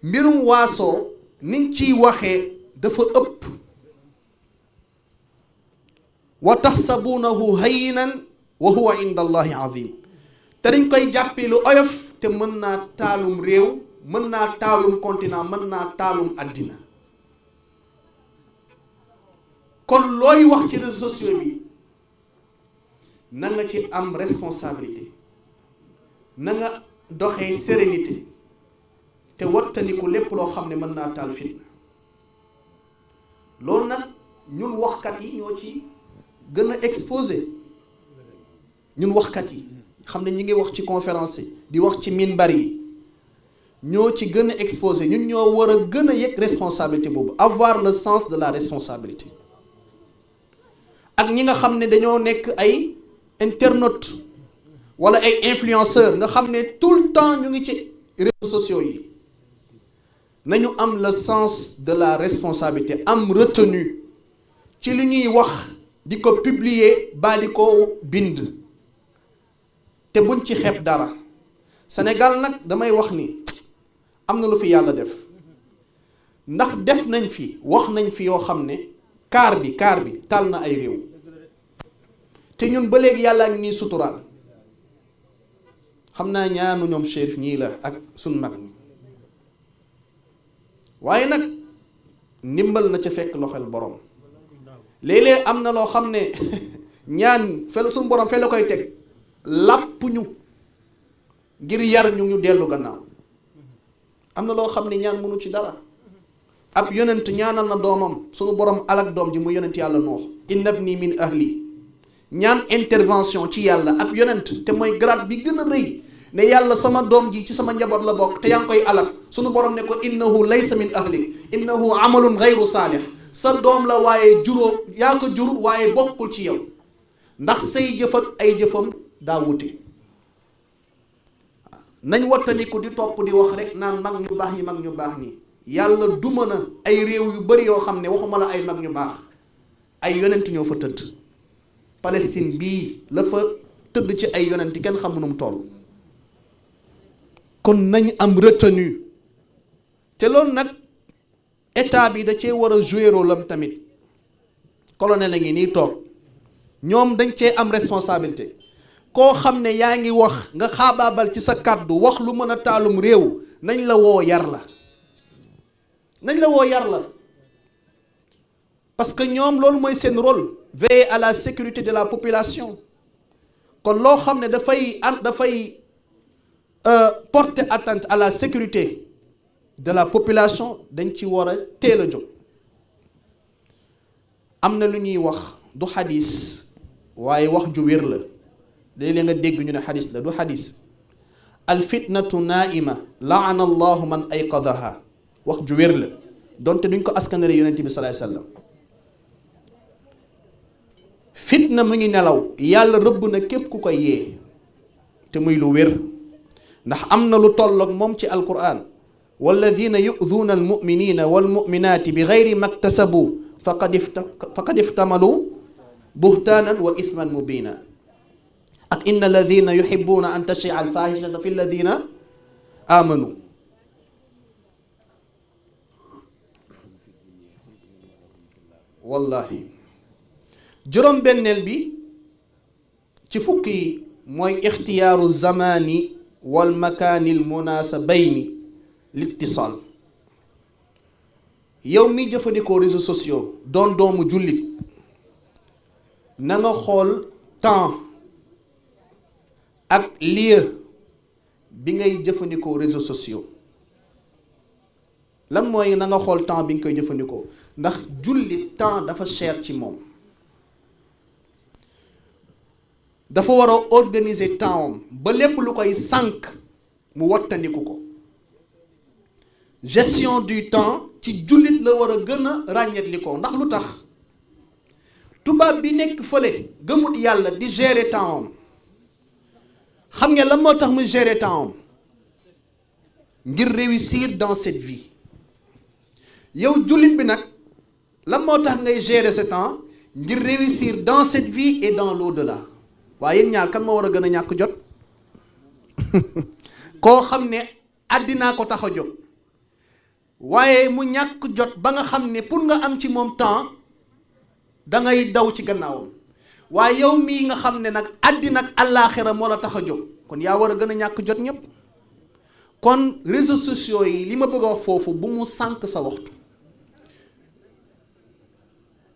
A: mbirum waasoo niñ ciy waxee dafa ëpp wa taxsabuunahu hayyinan wa huwa inda allahi azim te dañ koy jàppee lu oyof te mën naa taalum réew mën naa taalum continent mën naa taalum àddina kon looy wax ci réseaux sociaux bi na nga ci am responsabilité na nga doxee sérénité te wattandiku lépp loo xam ne mën naa taal fitna loolu nag ñun waxkat yi ñoo ci gën a exposé ñun waxkat yi xam ne ñi ngi wax ci conférence yi di wax ci minbar yi ñoo ci gën a exposé ñun ñoo war a gën a yëg responsabilité boobu avoir le sens de la responsabilité ak ñi nga xam ne dañoo nekk ay internautes wala ay influenceurs nga xam ne tout le temps ñu ngi ci réseaux sociaux yi nañu am le sens de la responsabilité am retenue ci li ñuy wax di ko publier ba di ko bind te buñ ci xeeb dara Sénégal nag damay wax ni am na lu fi yàlla def ndax def nañ fi wax nañ fi yoo xam ne kaar bi tal na ay réew te ñun ba léegi yàlla ngi ñuy suturaal. xam naa ñaanu ñoom Chérif ñii la ak sun mag ñi waaye nag ndimbal na ca fekk loxol borom léeg-léeg am na loo xam ne ñaan fel suñu borom fe la koy teg làpp ñu ngir yar ñu dellu gannaaw. am na loo xam ne ñaan mënu ci dara. ab yonent ñaanal na doomam suñu borom alak doom ji mu yonent yàlla Nuux inna ibni min ahli ñaan intervention ci yàlla ab yonent te mooy grade bi gën a rëy ne yàlla sama doom ji ci sama njaboot la bokk te yaa ngi koy alak suñu borom ne ko innahu laysa min ahlik innahu amalun gayru saalih sa doom la waaye juróom yaa ko jur waaye bokkul ci yow ndax say jëf ak ay jëfam daa wute. nañ wattandiku di topp di wax rek naan mag ñu baax ñi mag ñu baax ñi yàlla du mën a ay réew yu bari yoo xam ne waxuma la ay mag ñu baax ay yonent ñoo fa tëdd. Palestine bii la fa tëdd ci ay yonent kenn xamu nu mu toll. kon nañ am retenu te loolu nag état bi da cee war a jouer rôle am tamit. colonel a ngi nii toog ñoom dañ cee am responsabilité koo xam ne yaa ngi wax nga xaabaabal ci sa kàddu wax lu mën a taalum réew nañ la woo yar la parce que ñoom loolu mooy seen rôle veiller à la sécurité de la population kon loo xam ne dafay porter atteinte à la sécurité de la population dañ ci war a teel a jóg. am na lu ñuy wax du xadis waaye wax ju wér la léeg-léeg nga dégg ñu ne xadis la du xadis al fitnatu naaima laana allahu man ayqadaha wax ju wér la donte duñ ko askanale yonent bi salaay sallam fitna mu ngi nelaw yàlla rëbb na képp ku koy yee te muy lu wér ndax am na lu tolloog moom ci alquran walladina yu'dhuuna almuminina walmuminaati bi gayri maktasabu faqad iftamalu buhtaanan wa ithman mubina ak inna alladina yuhibbuna an tashia alfahishata fi alladina amanu wallahi juróom benneel bi ci fukki mooy ixtiyaaru zamani wal makaani al munaasabayni littisaal yow mi jëfandikoo réseaux sociaux doon doomu jullit na nga xool temps ak lieu bi ngay jëfandikoo réseaux sociaux. lan mooy na nga xool temps bi nga koy jëfandikoo ndax jullit temps dafa cher ci moom dafa war a organiser temps am ba lépp lu koy sànq mu wattandiku ko. gestion du temps ci jullit la war a gën a ràññetli ko ndax lu tax tubaab bi nekk fële gëmut yàlla di gérer temps am xam nga lan moo tax muy gérer temps am ngir réussir dans cette vie. yow jullit bi nag lan moo tax ngay gérer ce temps ngir réussir dans cette vie et dans l'au-delà. waaye yéen ñaar kan moo war a gën a ñàkk jot koo xam ne àddinaa ko tax a jóg waaye mu ñàkk jot ba nga xam ne pour nga am ci moom temps da ngay daw ci gannaawam waaye yow mii nga xam ne nag àddina ak àllaaxira moo la tax a jóg kon yaa war a gën a ñàkk jot ñépp. kon réseaux sociaux yi li ma bëgg a wax foofu bu mu sànq sa waxtu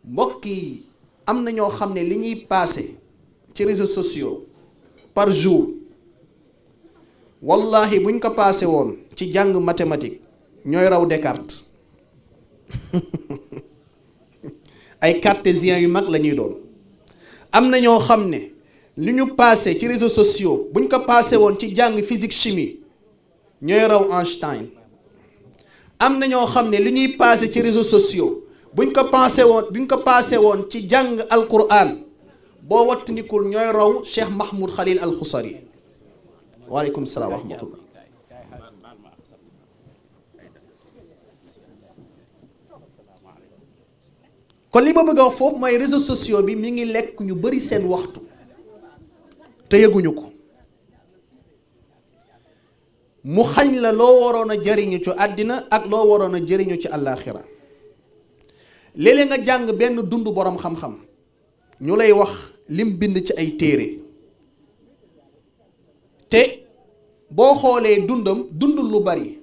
A: mbokk yi am na ñoo xam ne li ñuy passé ci réseaux sociaux par jour wallahi buñ ko passé woon ci jàng mathématique ñooy raw Descartes ay cartésiens yu mag la ñuy doon. am na ñoo xam ne li ñu passé ci réseaux sociaux buñ ko passé woon ci jàng physique chimie ñooy raw Einstein. am na ñoo xam ne li ñuy passé ci réseaux sociaux buñ ko passé woon ci jàng alquran boo wattandikul ñooy raw Cheikh Mahmoud Khalil al Khusari. waaleykum salaam wa rahmatullah. kon li ma bëgg a wax foofu mooy réseaux sociaux bi mi ngi lekk ñu bari seen waxtu te yëguñu ko mu xañ la loo waroon a jëriñu ci àddina ak loo waroon a jëriñu ci àllaaxira léeg-léeg nga jàng benn dund boroom xam-xam ñu lay wax lim bind ci ay téere te boo xoolee dundul lu bari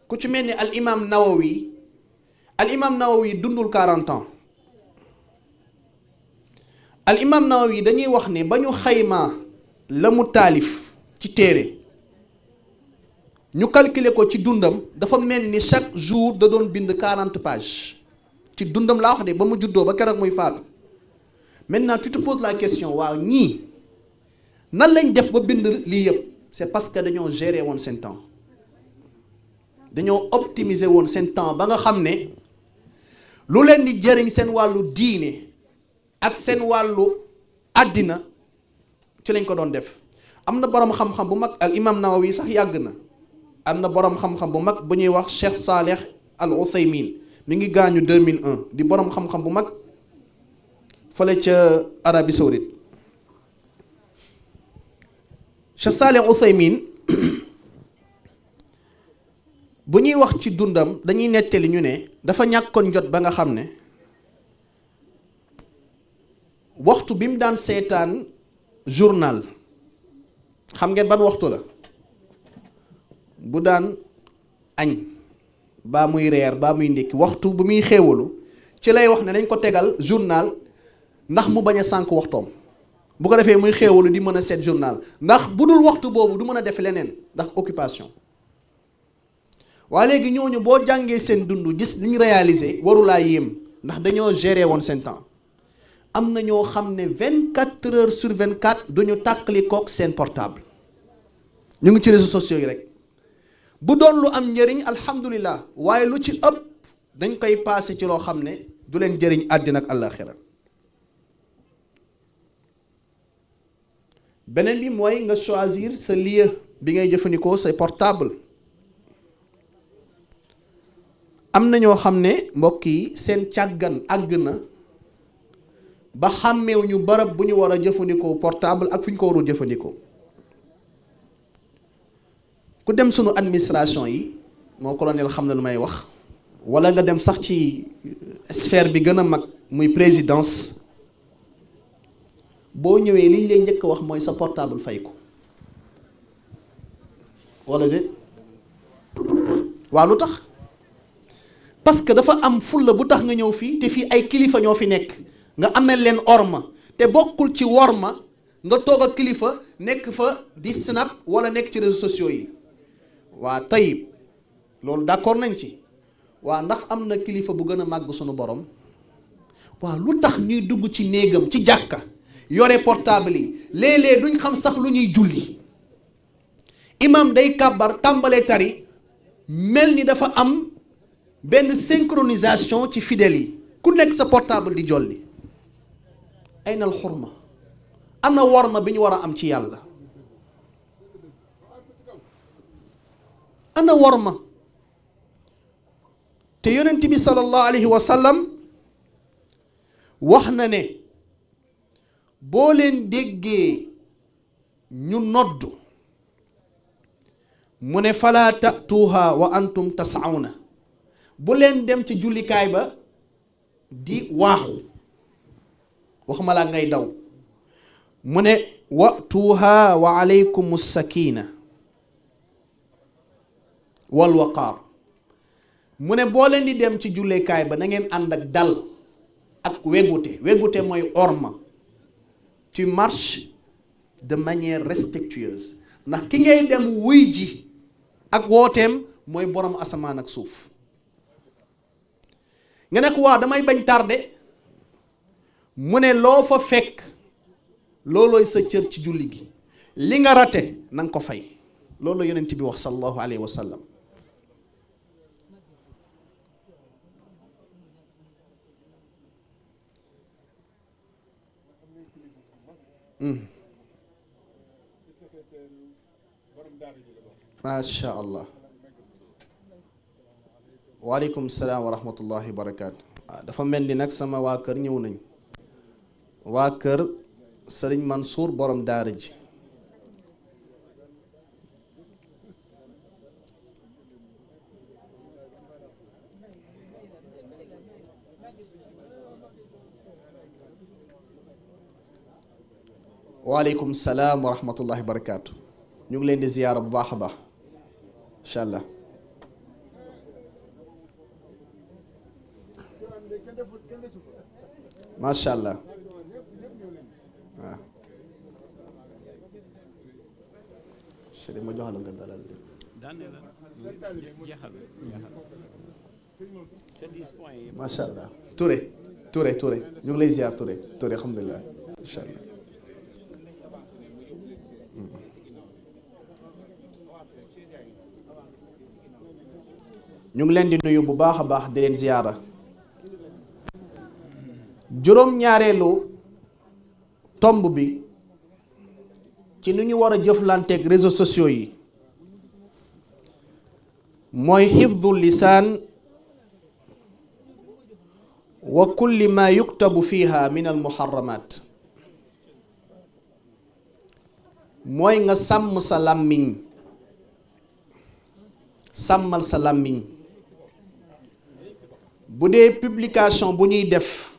A: ku ci mel ni al imam Nawawi dundul 40 ans al imam Nawawi dañuy wax ne ba ñu xaymaa la mu taalif ci téere ñu calculer ko ci dundam dafa mel ni chaque jour da doon bind 40 pages ci dundam laa wax de ba mu juddoo ba keroog muy faatu. Maintenant tu te poses la question waaw ñii nan lañ def ba bind lii yëpp c'est parce que dañoo gérer woon seen temps dañoo optimiser woon seen temps ba nga xam ne lu leen di jëriñ seen wàllu diine ak seen wàllu àddina ci lañ ko doon def. am na boroom xam-xam bu mag al imam Nawawi sax yàgg na am na boroom xam-xam bu mag bu ñuy wax Cheikh Saleh Al Uthaymin mi ngi gaañu 2001 di boroom xam-xam bu mag fële ca Arabie Saoudite. Cheikh Saleh Al Uthaymin bu ñuy wax ci dundam dañuy nettali ñu ne dafa ñàkkoon jot ba nga xam ne waxtu bi mu daan seetaan journal xam ngeen ban waxtu la bu daan añ baa muy reer baa muy ndékki waxtu bu muy xéewalu ci lay wax ne nañ ko tegal journal ndax mu bañ a sànk waxtoom bu ko defee muy xéewalu di mën a seet journal ndax bu dul waxtu boobu du mën a def leneen ndax occupation. waaye léegi ñooñu boo jàngee seen dund gis li ñu réalisé warulaa yéem ndax dañoo gérer woon seen temps. am na ñoo xam ne 24 heures sur 24 duñu tàkkali kook seen portable ñu ngi ci réseaux sociaux yi rek bu doon lu am njëriñ alhamdulilah waaye lu ci ëpp dañ koy passé ci loo xam ne du leen jëriñ àddina ak àllaaxira. beneen bi mooy nga choisir sa lieu bi ngay jëfandikoo say portable. am na ñoo xam ne mbokk yi seen càggan àgg na ba xàmmeew ñu barab bu ñu war a jëfandikoo portable ak fu ñu ko warul jëfandikoo. ku dem sunu administration yi moo colonel xam na lu may wax wala nga dem sax ci sphère bi gën a mag muy présidence boo ñëwee li ñu lay njëkk a wax mooy sa portable fay ko wala de waaw lu tax parce que dafa am fulla bu tax nga ñëw fii te fii ay kilifa ñoo fi nekk nga amel leen orma te bokkul ci worma nga toog ak kilifa nekk fa di snap wala nekk ci réseaux sociaux yi. waa tayib loolu d'accord nañ ci waa ndax am na kilifa bu gën a màgg sunu borom waa lu tax ñuy dugg ci néegam ci jàkka yore portable yi léeg-léeg duñ xam sax lu ñuy julli imam day kàbbar tàmbalee tari mel ni dafa am benn synchronisation ci fidèles yi ku nekk sa portable di jolli ay nal xurma ana worma bi ñu war a am ci yàlla ana worma te yonent bi sallallahu alayhi wa sallam wax na ne boo leen déggee ñu noddu mu ne falaa ta'tuuha wa antum tas'awna bu leen dem ci jullikaay ba di waaxu waxuma laa ngay daw mu ne wa'tuuha wa alaykum sakina wal waqaar mu ne boo leen di dem ci jullikaay ba na ngeen ànd ak dal ak wegute mooy orma tu marches de manière respectueuse ndax ki ngay dem wuy ji ak wooteem mooy borom asamaan ak suuf nga ne ko waaw damay bañ tardé mu ne loo fa fekk loolooy sa cër ci julli gi li nga rate na nga ko fay loolu la yonent bi wax sallallahu alayhi wa sallam macha allah waaleykum salaam wa rahmatullahi wa barakaatu. dafa mel ni nag sama waa kër ñëw nañ waa kër Sëriñ Mansour borom daara ji waaleykum salaam wa rahmatullahi wa barakaatu. ñu ngi leen di ziyaara bu baax a baax incha allah. macha allah waaw. Cheikh ma jox la nga dalal macha allah. Touré ñu ngi lay ziyaar Touré alhamdulilah incha allah. ñu ngi leen di nuyu bu baax a baax di leen ziyaara. juróom-ñaareelu tomb bi ci nu ñu war a jëflanteeg réseaux sociaux yi mooy xifdu lisaan wa kulli ma yuktabu fiha min al muharramat mooy nga sàmm sa làmmiñ sàmmal sa làmmiñ bu dee publication bu ñuy def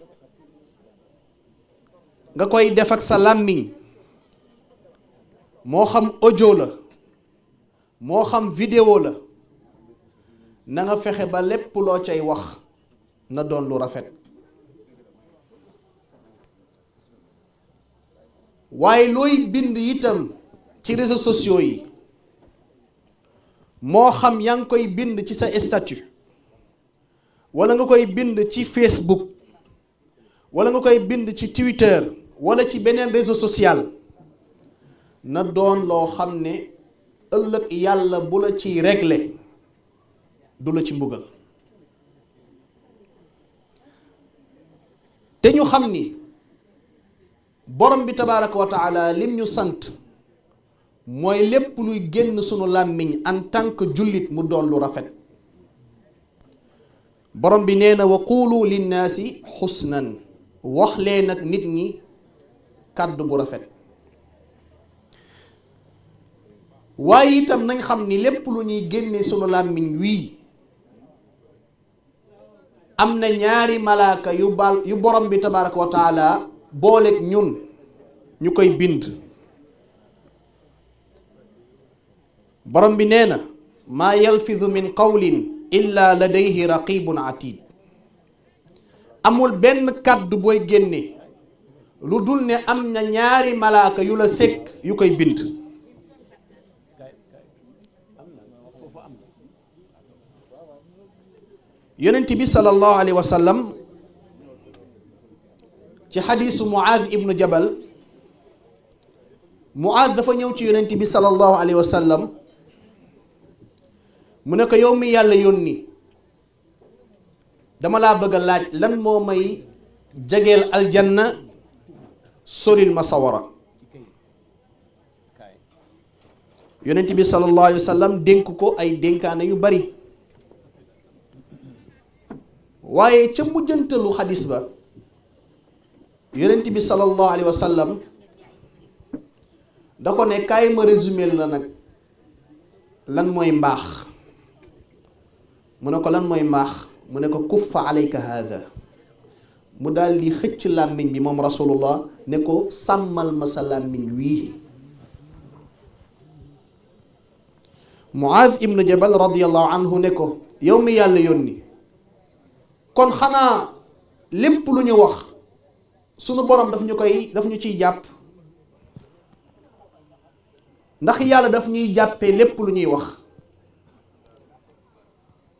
A: nga koy def ak sa làmmiñ moo xam audio la moo xam vidéo la na nga fexe ba lépp loo cay wax na doon lu rafet waaye looy bind itam ci réseaux sociaux yi moo xam yaa ngi koy bind ci sa statut wala nga koy bind ci Facebook wala nga koy bind ci Twitter wala ci beneen réseau social na doon loo xam ne ëllëg yàlla bu la ciy régler du la ci mbugal te ñu xam ni borom bi tabaaraka wa taala lim ñu sant mooy lépp luy génn sunu làmmiñ en tant que jullit mu doon lu rafet borom bi nee na wa quulu linnaasi xusnan wax leen ak nit ñi kàddu bu rafet waaye itam nañ xam ni lépp lu ñuy génne sunu làmmiñ wii am na ñaari malaaka yu borom bi tabaaraka wa taala booleeg ñun ñu koy bind borom bi nee na maa yalfidu min qawlin illa ladayhi raqibun atid amul benn kàddu booy génne lu dul ne am na ñaari malaaka yu la sekk yu koy bind yonent bi sallallahu alayhi wa sallam ci xadiisu Muaaz ibnu Jabal Muaaz dafa ñëw ci yonent bi sallallahu alayhi wa sallam mu ne ko yow mi yàlla yónni dama laa bëgg a laaj lan moo may jegeel aljanna soril ma sawara yonent bi sallallahu alayhi wa sallam dénk ko ay dénkaane yu bari waaye ca mujjantalu xadis ba yonent bi sallallahu alayhi wa sallam da ko ne kaay ma résumé la nag lan mooy mbaax mu ne ko lan mooy mbaax mu ne ko kuffa alayka haada mu daal di xëcc làmmiñ bi moom rasulullah ne ko sàmmal ma sa làmmiñ wii Muaaz ibnu Jabal radiyallahu anhu ne ko yow mi yàlla yónni kon xanaa lépp lu ñu wax sunu borom daf ñu ciy jàpp ndax yàlla daf ñuy jàppee lépp lu ñuy wax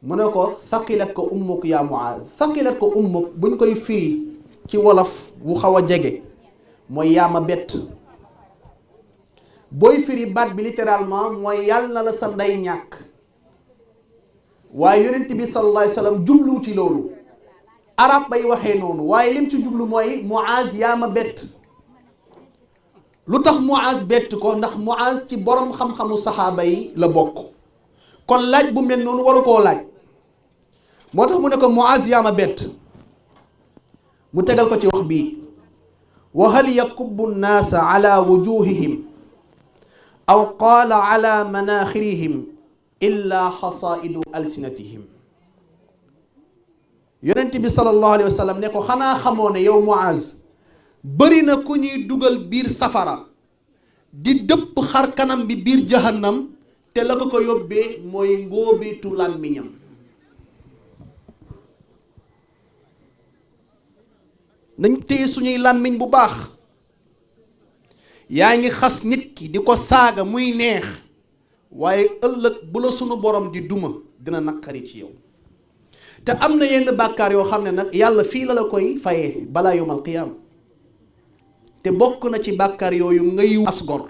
A: mu ne ko saqilat ko ummuk yaa Muaaz saqilat ko ummuk buñ koy firi ci wolof wu xaw a jege mooy yaa ma bett booy firi baat bi littéralement mooy yàlla na la sa ndey ñàkk waaye yonent bi sallallahu alayhi wa sallam jublu ci loolu arab bay waxee noonu waaye lim ci jublu mooy Muaaz yaa ma bett lu tax Muaaz bett ko ndax Muaaz ci borom xam-xamu saxaaba yi la bokk kon laaj bu mel noonu waru koo laaj moo tax mu ne ko Muaaz yaa ma bett mu tegal ko ci wax bii wa hal yakubbu nnaasa ala wujuhihim aw qaala ala manaxirihim illa xasaidu alsinatihim yonent bi sallallahu alayhi wa sallam ne ko xanaa xamoo ne yow Muaaz bëri na ku ñuy dugal biir safara di dëpp xar kanam bi biir jahannam te la ko yóbbee mooy ngóobitu làmmiñam. nañ téye suñuy làmmiñ bu baax. yaa ngi xas nit ki di ko saaga muy neex waaye ëllëg bu la sunu borom di duma dina naqari ci yow. te am na yenn bàkkaar yoo xam ne nag yàlla fii la koy fayee balaa yawmal qiyaam te bokk na ci bàkkaar yooyu ngay asgor.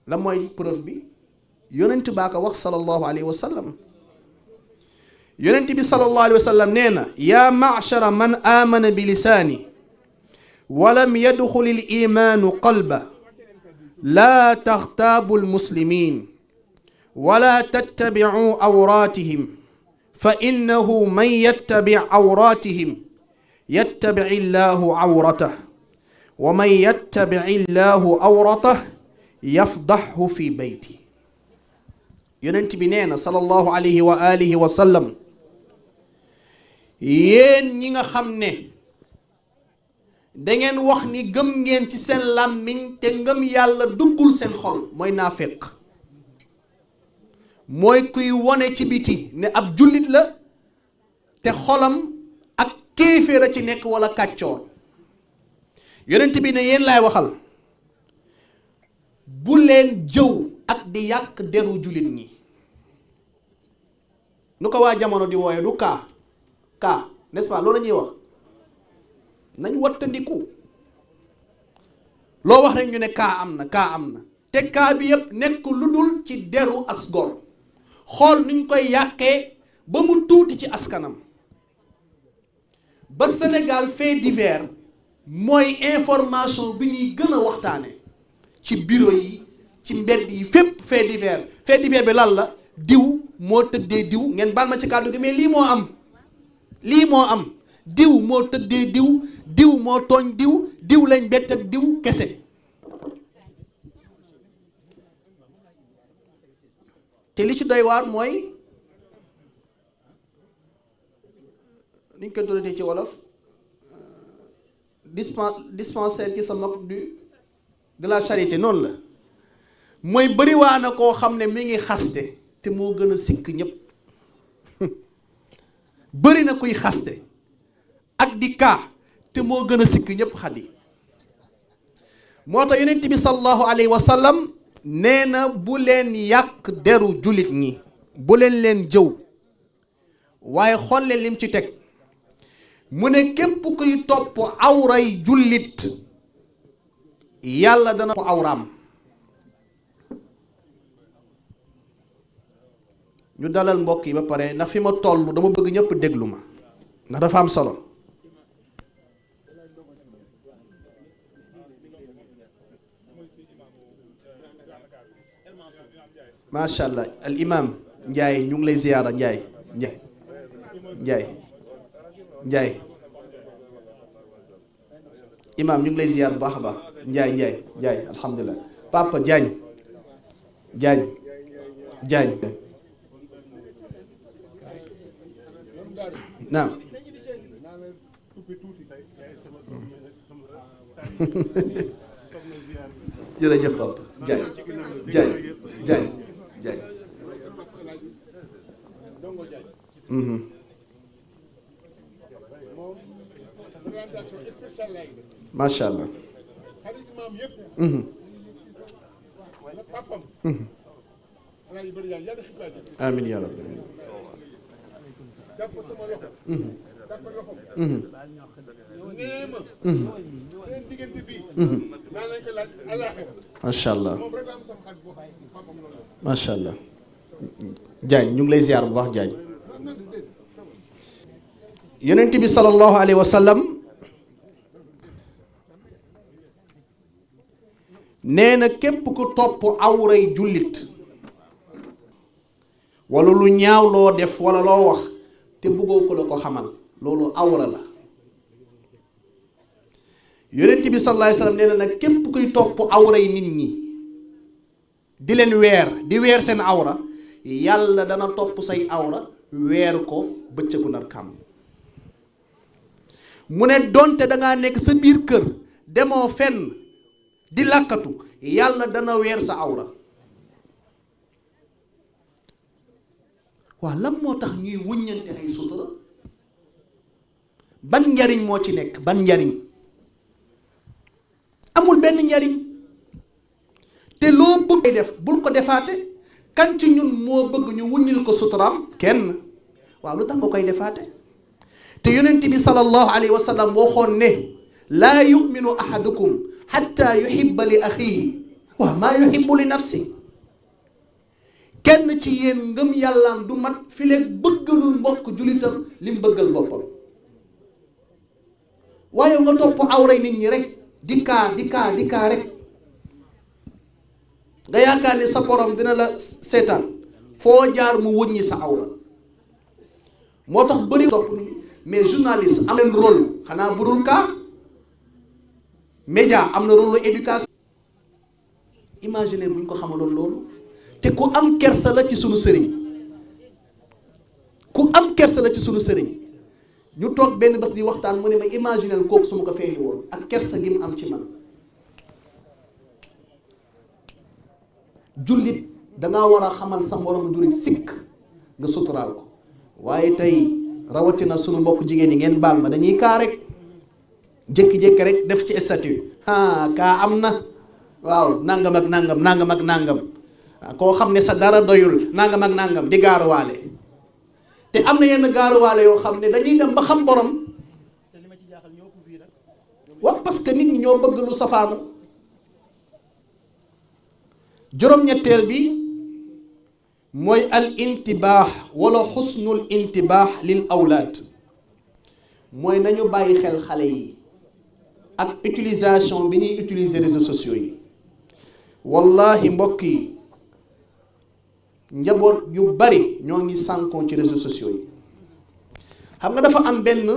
A: la mooy preuve bi yonent baa ko wax sallallahu alayhi wa sallam. yonent bi sallallahu alayhi wa sallam nee na yaa ma'shara man aamana bi lisaani walam yadxul al imaanu qalba laa taxtaabu almuslimiin wala tattabicu awraatihim fa innahu man yattabic awraatihim yattabici llaahu awratah wa man yattabici llaahu awratah yafdaxhu fi beyti. yonent bi nee na sallallahu alayhi wa alihi wa sallam yéen ñi nga xam ne dangeen wax ni gëm ngeen ci seen làmmiñ te ngëm yàlla duggul seen xol mooy naafeq. mooy kuy wone ci biti ne ab jullit la te xolam ak kéeféer a ci nekk wala kàccoor. yonent bi ne yéen laay waxal bu leen jëw ak di yàq deru jullit ñi. nu ko waa jamono di wooye du kaa n'est-ce pas loolu la ñuy wax. nañ wattandiku loo wax rek ñu ne kaa am na te kaa bi yëpp nekk lu dul ci deru asgor xool niñ koy yàqee ba mu tuuti ci askanam. ba Sénégal fait divers mooy information bi ñuy gën a waxtaane ci bureau yi ci mbedd yi fépp fait divers bi lan la diw moo tëddee diw ngeen baal ma ci kàddu gi mais lii moo am diw moo tëddee diw moo tooñ diw lañ bett ak diw kese. te li ci doy waar mooy niñ ko doon ci wolof dispensaire qui se moque de la charité noonu la mooy bëriwaa na koo xam ne mi ngi xaste te moo gën a sikk ñépp bëri na kuy xaste ak di kaa te moo gën a sikk ñépp xadi. moo tax yonent bi sallallahu alayhi wa sallam nee na bu leen yàq deru jullit ñi bu leen jëw waaye xool leen lim ci teg mu ne képp kuy topp awray jullit yàlla dana ko awraam. ñu dalal mbokk yi ba pare ndax fi ma toll dama bëgg ñëpp déglu ma ndax dafa am solo. macha allah al imam Ndiaye ñu ngi lay ziyaara Ndiaye imam ñu ngi lay ziyaar bu baax a baax Ndiaye alhamdulilah Papa Diagne naam jërëjëf Papa Diagne macha allah amiin yaa rabbi macha allah macha allah Diagne ñu ngi lay ziar bu baax Diagne. yonent bi sallallahu alayhi wa sallam nee na képp ku topp awray jullit wala lu ñaaw loo def wala loo wax te bëggoo ko la ko xamal loolu awra la. yonent bi sallallahu alayhi wa sallam nee na nag képp kuy topp awray nit ñi di leen di weer seen awra yàlla dana topp say awra weer ko bëccëgu nar kàmm. mu ne donte dangaa nekk sa biir kër demoo fenn di làkkatu yàlla dana weer sa awra. waaw lan moo tax ñuy wuññante ay sutura? ban njariñ moo ci nekk? ban njariñ? amul benn njariñ. te loo bëgg def bul ko defaate. kan ci ñun moo bëgg ñu wuññil ko suturaam? kenn. waaw lu tax nga koy defaate? te yonent bi sallallahu alayhi wa sallam waxoon ne laa yuminu ahadukum xatta yuhibba li axihi waaw maa yuhibbu li nafsi. kenn ci yéen ngëm yàllaam du mat fi leeg bëggalul mbokk julitam lim bëggal boppam. waaye nga topp awray nit ñi rek di kaa rek nga yaakaar ni sa borom dina la seetaan foo jaar mu wëññi sa awra. moo tax bëri topp ni mais journaliste am leen rôle xanaa budul kaa. média am na rôle éducation. imaginer bu ñu ko xamaloon loolu. te ku am kersa la ci sunu sëriñ. ku am kersa la ci sunu sëriñ. ñu toog benn bés di waxtaan mu ne ma imaginer kooku su ma ko feeñu woon ak kersa gi mu am ci man. jullit dangaa war a xamal sa moroom jullit sikk nga suturaal ko. waaye tey rawatina sunu mbokk jigéen yi ngeen baal ma dañuy kaa rek jékki-jékki rek def ci statut kaa am na waaw nangam ak nangam koo xam ne sa dara doyul nangam ak nangam di gaaruwaale. te am na yenn gaaruwaale yoo xam ne dañuy dem ba xam borom. waaw parce que nit ñi ñoo bëgg lu safaanu. juróom-ñetteel bi mooy al intibaax wala xusnul intibaax lil awlaad. mooy nañu bàyyi xel xale yi ak utilisation bi ñuy utiliser réseaux sociaux yi. wallahi mbokk yi njaboot yu bari ñoo ngi sànkoon ci réseaux sociaux yi. xam nga dafa am benn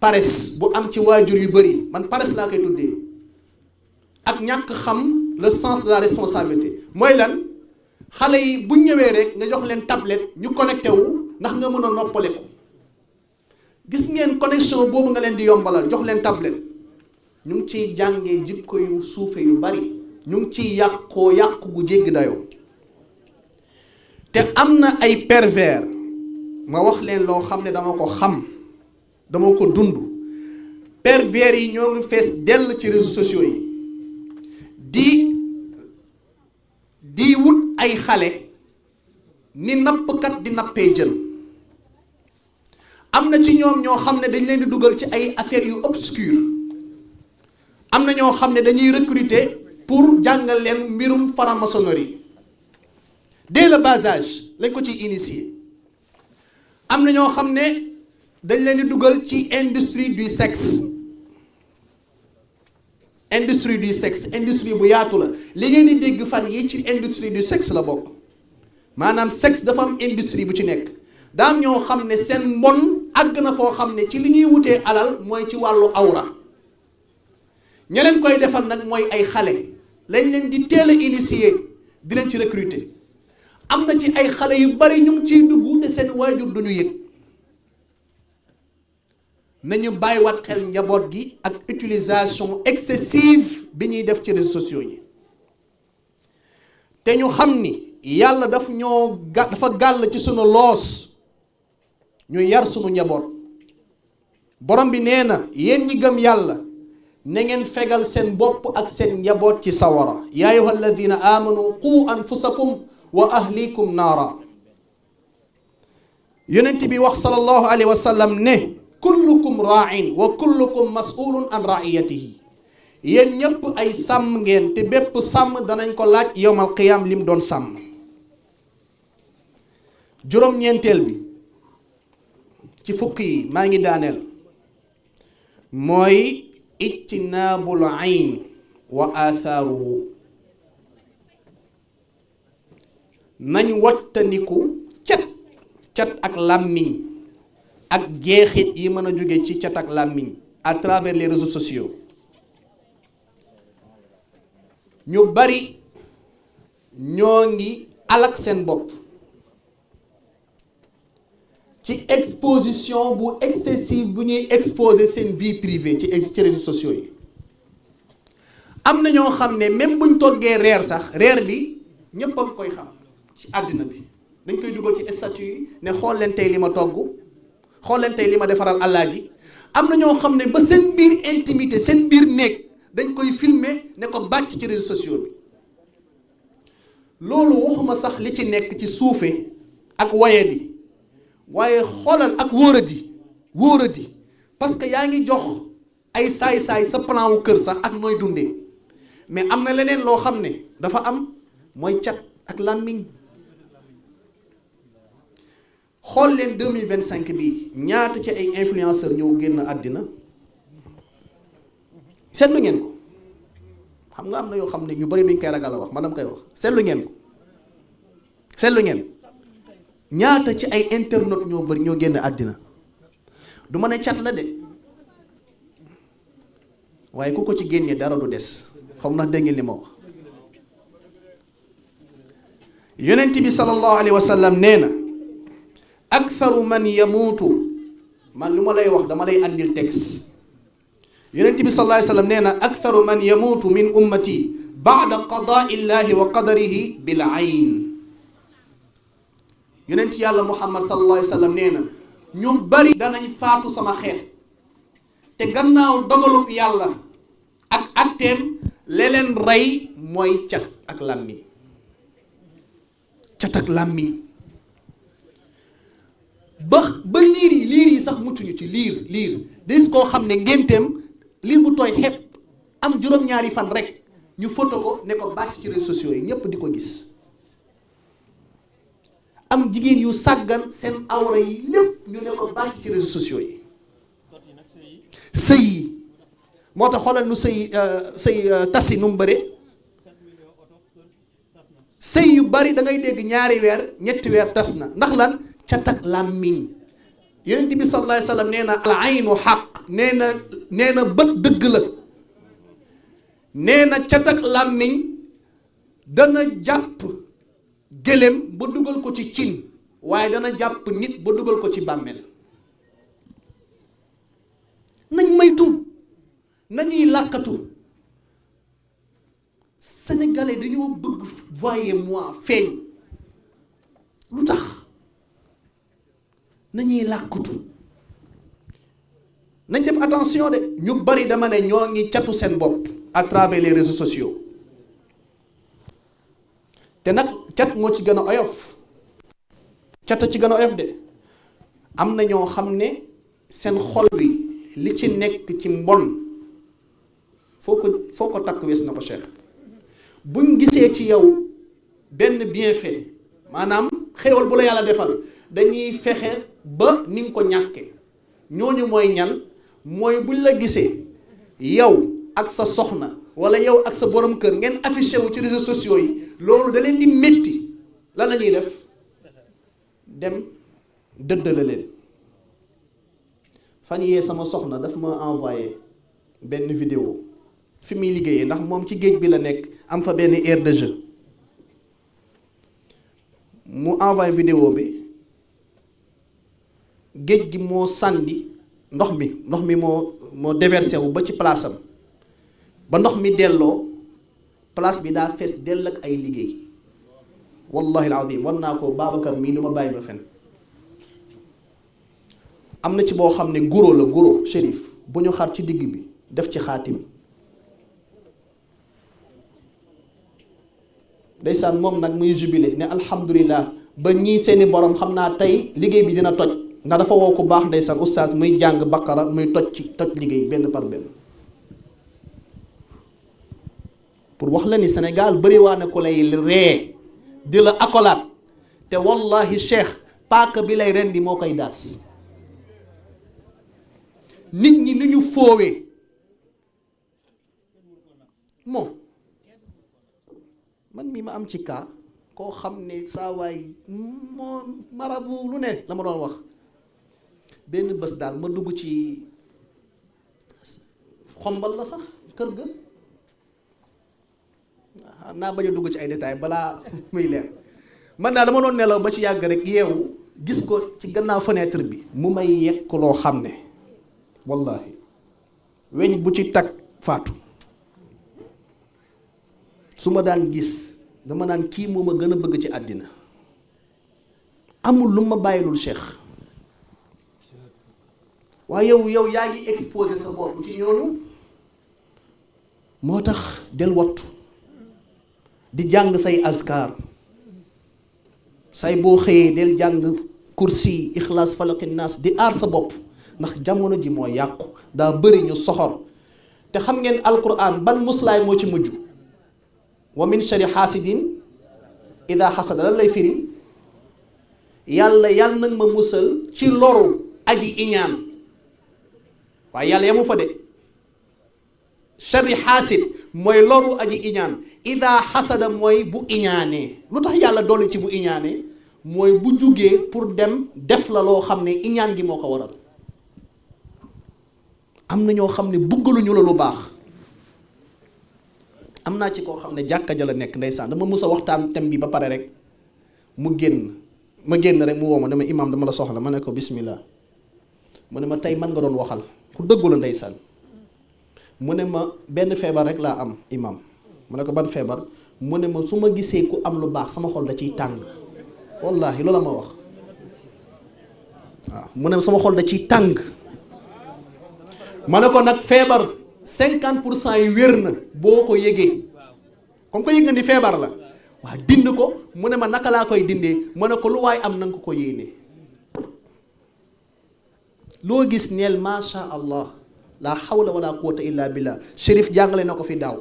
A: paresse bu am ci waajur yu bari, man paresse laa koy tuddee, ak ñàkk xam le sens de la responsabilité. mooy lan? xale yi bu ñëwee rek nga jox leen tablette ñu connecté wu ndax nga mën a noppale ko. gis ngeen connexion boobu nga leen di yombalal jox leen tablette, ñu ngi ciy jàngee jikko yu suufe yu bari, ñu ngi ciy yàqu gu jéggi dayoo. te am na ay pervers, ma wax leen loo xam ne dama ko xam, dama ko dund. pervers yi ñoo ngi fees dell ci réseaux sociaux yi di wut ay xale ni nappkat di nappee jën. am na ci ñoom ñoo xam ne dañ leen di dugal ci ay affaires yu obscures. am na ñoo xam ne dañuy recruter pour jàngal leen mbirum franc-maçonnerie dès le bas âge lañ ko ciy initier. am na ñoo xam ne dañ leen di dugal ci industrie du sexe. industrie du sexe industrie bu yaatu la. li ngeen di dégg fan yi ci industrie du sexe la bokk. maanaam sexe dafa am industrie bu ci nekk. daam ñoo xam ne seen mbon àgg na foo xam ne ci li ñuy wutee alal mooy ci wàllu awra. ñeneen koy defal nag mooy ay xale lañ leen di teel a initier di leen ci recruter. am na ci ay xale yu bari ñu ngi ciy dugg te seen waajur duñu yëg. nañu bàyyiwaat xel njaboot gi ak utilisation excessive bi ñuy def ci réseaux sociaux yi. te ñu xam ni yàlla dafa gàll ci sunu loos ñu yar sunu njaboot. borom bi nee na yéen ñi gëm yàlla na ngeen fegal seen bopp ak seen njaboot ci sawara. yaa ayyuha alladina amanu qu anfusakum wa ahlikum naara. yonent bi wax sallallahu alayhi wa sallam ne kullukum ra'in wa kullukum mas'ulun an ra'iyatihi. yéen ñépp ay sàmm ngeen te bépp sàmm danañ ko laaj yowmal qiyaam lim doon sàmm. juróom-ñeenteel bi ci fukk yi maa ngi daaneel mooy ijtinaabul ayn wa athaaruhu. nañ wattandiku cat ak làmmiñ ak jeexit yi mën a jóge ci cat ak làmmiñ à travers les réseaux sociaux. ñu bari ñoo ngi alak seen bopp ci exposition bu excessive bu ñuy exposer seen vie privée ci réseaux sociaux yi. am na ñoo xam ne même buñ toggee reer sax reer bi ñëpp a ngi koy xam ci àddina bi dañ koy dugal ci statut yi ne xool leen tey li ma togg xool leen tey li ma defaral Alaaji. am na ñoo xam ne ba seen biir intimité seen biir néeg dañ koy filmer ne ko bàcc ci réseaux sociaux bi. loolu waxuma sax li ci nekk ci suufe ak wayadi waaye xoolal ak wóoradi parce que yaa ngi jox ay saay-saay sa plan wu kër sax ak nooy dundee mais am na leneen loo xam ne dafa am mooy cat ak làmmiñ. xool leen 2025 bi ñaata ci ay influenceurs ñoo génn àddina seetlu ngeen ko xam nga am na yoo xam ne ñu bari duñ koy ragal a wax man dama koy wax seetlu ngeen ñaata ci ay internautes ñoo bari ñoo génn àddina du ma ne cat la de waaye ku ko ci génnee dara du des xam na dégg ngeen li ma wax. yonent bi sallallahu alayhi wa sallam nee na aktharu man yamuutu man lu ma lay wax dama lay andil texte. yonent bi sallallahu alayhi wa sallam nee na aktharu man yamuutu min ummati baada qadaa illahi wa qadarihi bil ayn. yonent yàlla muhammad sallallahu alayhi wa sallam nee na ñu bari danañ faatu sama xeet te gannaaw dogalub yàlla ak atteem leleen rey mooy cat ak làmmiñ. cat ak làmmiñ ba liir yi sax muccuñu ci liir des koo xam ne ngénteem liir bu tooy xepp am juróom-ñaari fan rek ñu photo ko ne ko bàcc ci réseaux sociaux yi ñépp di ko gis. am jigéen yu sàggan seen awra yi lépp ñu ne ko bàcc ci réseaux sociaux yi. sëy yi moo tax xoolal nu sëy tasi nu mu bëre. sëy yu bari da ngay dégg ñaari weer ñetti weer tas na ndax lan cat ak làmmiñ. yonent bi sallallahu alayhi wa sallam nee na al aynu xaq nee na bët dëgg la nee na cat ak làmmiñ dana jàpp gëléem ba dugal ko ci cin waaye dana jàpp nit ba dugal ko ci bàmmeel. nañ maytu nañuy làkkatu. sénégalais dañoo bëgg voyez-moi feeñ lu tax nañuy làkkatu. nañ def attention de ñu bari dama ne ñoo ngi catu seen bopp à travers les réseaux sociaux te nag cat moo ci gën a oyof cat ci gën a oyof de. am na ñoo xam ne seen xol wi li ci nekk ci mbon foo ko takk wees na ko Cheikh. buñ gisee ci yow benn bienfait maanaam xéewal bu la yàlla defal dañuy fexe ba ni nga ko ñàkke ñooñu mooy ñan mooy buñ la gisee yow ak sa soxna wala yow ak sa borom kër ngeen affiché wu ci réseaux sociaux yi loolu da leen di métti lan la ñuy def dem dëddale leen. fan yee sama soxna daf ma envoyé benn vidéo fi muy liggéeyee ndax moom ci géej bi la nekk am fa benn aire de jeu mu envoyé vidéo bi géej gi moo sànni ndox mi moo déversé wu ba ci place am ba ndox mi delloo place bi daa fees dell ak ay liggéey wallahi alazim war naa ko Babacar mii du ma bàyyi ba fen am na ci boo xam ne guro shérif bu ñu xar ci digg bi def ci xaatim ndeysaan moom nag muy jubilé ne alhamdulilah ba ñii seeni borom xam naa tey liggéey bi dina toj ndax dafa woo ku baax ndeysaan oustaz muy jàng baqara muy toj liggéey benn par benn. pour wax la ni Sénégal bëri waa ne ku lay ree di la accolade te wallahi cheikh paaka bi lay rendi moo koy daas. nit ñi ni ñu foowee moom man mii ma am ci kaa koo xam ne saa waay moo marabu lu ne la ma doon wax benn bés daal ma dugg ci xombal la sax kër ga naa bañ a dugg ci ay détails balaa muy leer man daal dama doon nelaw ba ci yàgg rek yeewu gis ko ci gannaaw fenêtre bi mu may yekk loo xam ne wallahi weñ bu ci tag faatu. su ma daan gis dama naan kii moo ma gën a bëgg ci àddina, amul lu ma bàyyilul Cheikh. waaye yow yaa ngi exposé sa bopp ci ñooñu. moo tax del wattu di jàng say azkar, say boo xëyee del jàng kursi ixlaas falaqi naas di aar sa bopp, ndax jamono ji moo yàqu, daa bëri ñu soxor. te xam ngeen alquran ban muslaay moo ci mujj? wa min shari xaasidin ida xasada. lan lay firi? yàlla nag ma musal ci loru aji iñaan. waaye yàlla yamu fa de. shari xaasid mooy loru aji iñaan. ida xasada mooy bu iñaanee. lu tax yàlla dolli ci bu iñaanee? mooy bu jugee pour dem def la loo xam ne iñaan gi moo ko waral. am na ñoo xam ne bëggaluñu la lu baax. am naa ci koo xam ne jàkka ja la nekk ndeysaan, dama mus a waxtaan thème bi ba pare rek mu génn ma génn rek mu woo ma ne ma imaam dama la soxla. ma ne ko bismillah. mu ne ma tey man nga doon waxal, ku dëggu la ndeysaan. mu ne ma benn feebar rek laa am imaam. mu ne ko ban feebar? mu ne ma su ma gisee ku am lu baax sama xol da ciy tàng. wallahi loolu la ma wax. waaw mu ne sama xol da ciy tàng. ma ne ko nag feebar 50% yi wér na boo ko yëgee, comme ko yëg nga ni feebar la, waa dind ko. mu ne ma naka laa koy dindee? ma ne ko lu waay am na nga ko yéene. loo gis neel macha allah, la hawla wala quwwata illa billah. Chérif jàngale na ko fi daaw.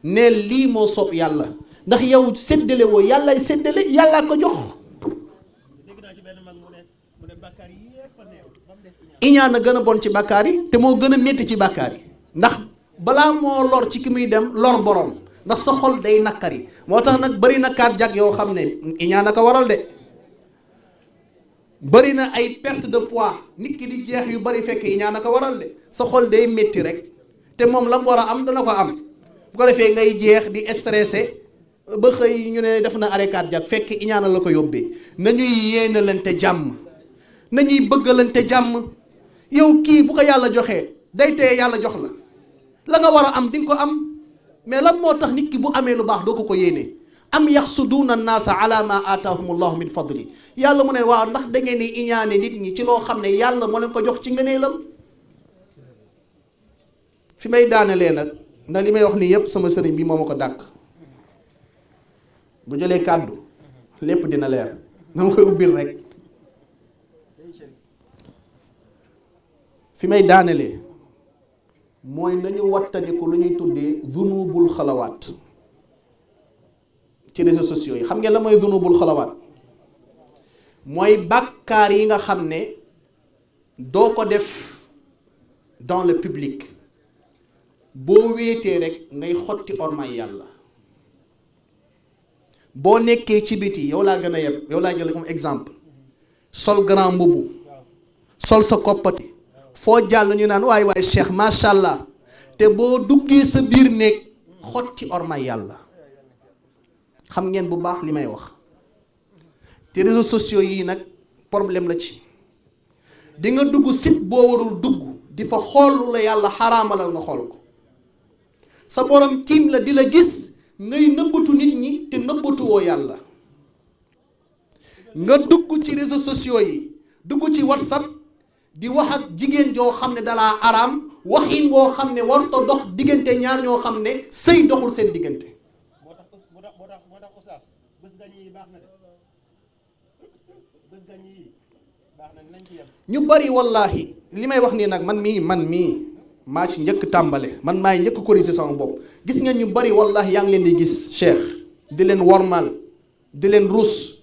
A: neel lii moo soob yàlla, ndax yow séddale woo, yàllaay séddale, yàllaa ko jox. iñaan a gën a bon ci bàkkaar yi, te moo gën a métti ci bàkkaar yi, ndax balaa moo lor ci ki muy dem lor borom, ndax sa xol day nakkari. moo tax nag bari na kaat jag yoo xam ne iñaan a ko waral de. bari na ay perte de poids, nit ki di jeex yu bari fekk iñaan a ko waral de. sa xol day métti rek, te moom la mu war a am dana ko am. bu ko defee ngay jeex di stressé ba xëy ñu ne def na arrêt cardiaque, fekk iñaan la ko yóbbee. nañuy yéenalante jàmm, nañuy bëggalante jàmm. yow kii bu ko yàlla joxee day teye yàlla jox la nga war a am di nga ko am. mais lan moo tax nit ki bu amee lu baax doo ko yéene? am yaxsuduuna naasa ala ma aataahum allahu min fadli. yàlla mu ne waaw ndax da ngeen di iñaane nit ñi ci loo xam ne yàlla moo leen ko jox ci ngëneelam. fi may daanelee nag, ndax li may wax nii yépp sama sëriñ bi moo ma ko dàkk. bu jëlee kàddu lépp dina leer, na ma koy ubbil rek. fi may daanelee mooy nañu wattandiku lu ñuy tuddee zunubul xalawaat ci réseaux sociaux yi. xam ngeen la mooy zunubul xalawaat? mooy bàkkaar yi nga xam ne doo ko def dans le public, boo wéetee rek ngay xotti ormay yàlla. boo nekkee ci biti, yow laa gën a yeb, yow laa jël comme exemple, sol grand mbubu, sol sa koppati, foo jàll ñu naan waay waay cheikh macha allah, te boo duggee sa biir néeg xotti ormay yàlla. xam ngeen bu baax li may wax. te réseaux sociaux yii nag problème la ci. di nga dugg site boo warul dugg, di fa xool lu la yàlla xaraamalal nga xool ko. sa borom tiim la di la gis ngay nëbbatu nit ñi te nëbbatuwoo yàlla. nga dugg ci réseaux sociaux yi, dugg ci WhatsApp di wax ak jigéen joo xam ne dalaa araam, waxin woo xam ne warta dox diggante ñaar ñoo xam ne sëy doxul seen diggante.
B: moo tax oustaz bés gañ yi baax na de, bés gañ yi baax na, nañ ci yem.
A: ñu bari wallahi li may wax nii nag man mii maa ci njëkk tàmbale, man maay njëkk corriger sama bopp. gis ngeen ñu bari wallahi yaa ngi leen di gis cheikh, di leen wormal, di leen rus.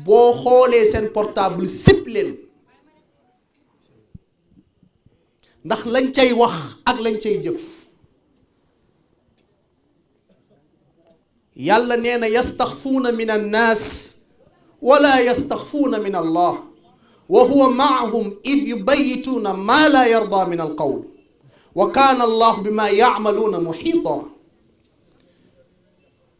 A: boo xoolee seen portable sip leen, ndax lañ cay wax ak lañ cay jëf. yàlla nee na yastaxfuuna min annaas wala yastaxfuuna min allah wa huwa maahum id yubayituuna ma la yarda min alqawl wa kaana allahu bima yaamaluuna muxiita.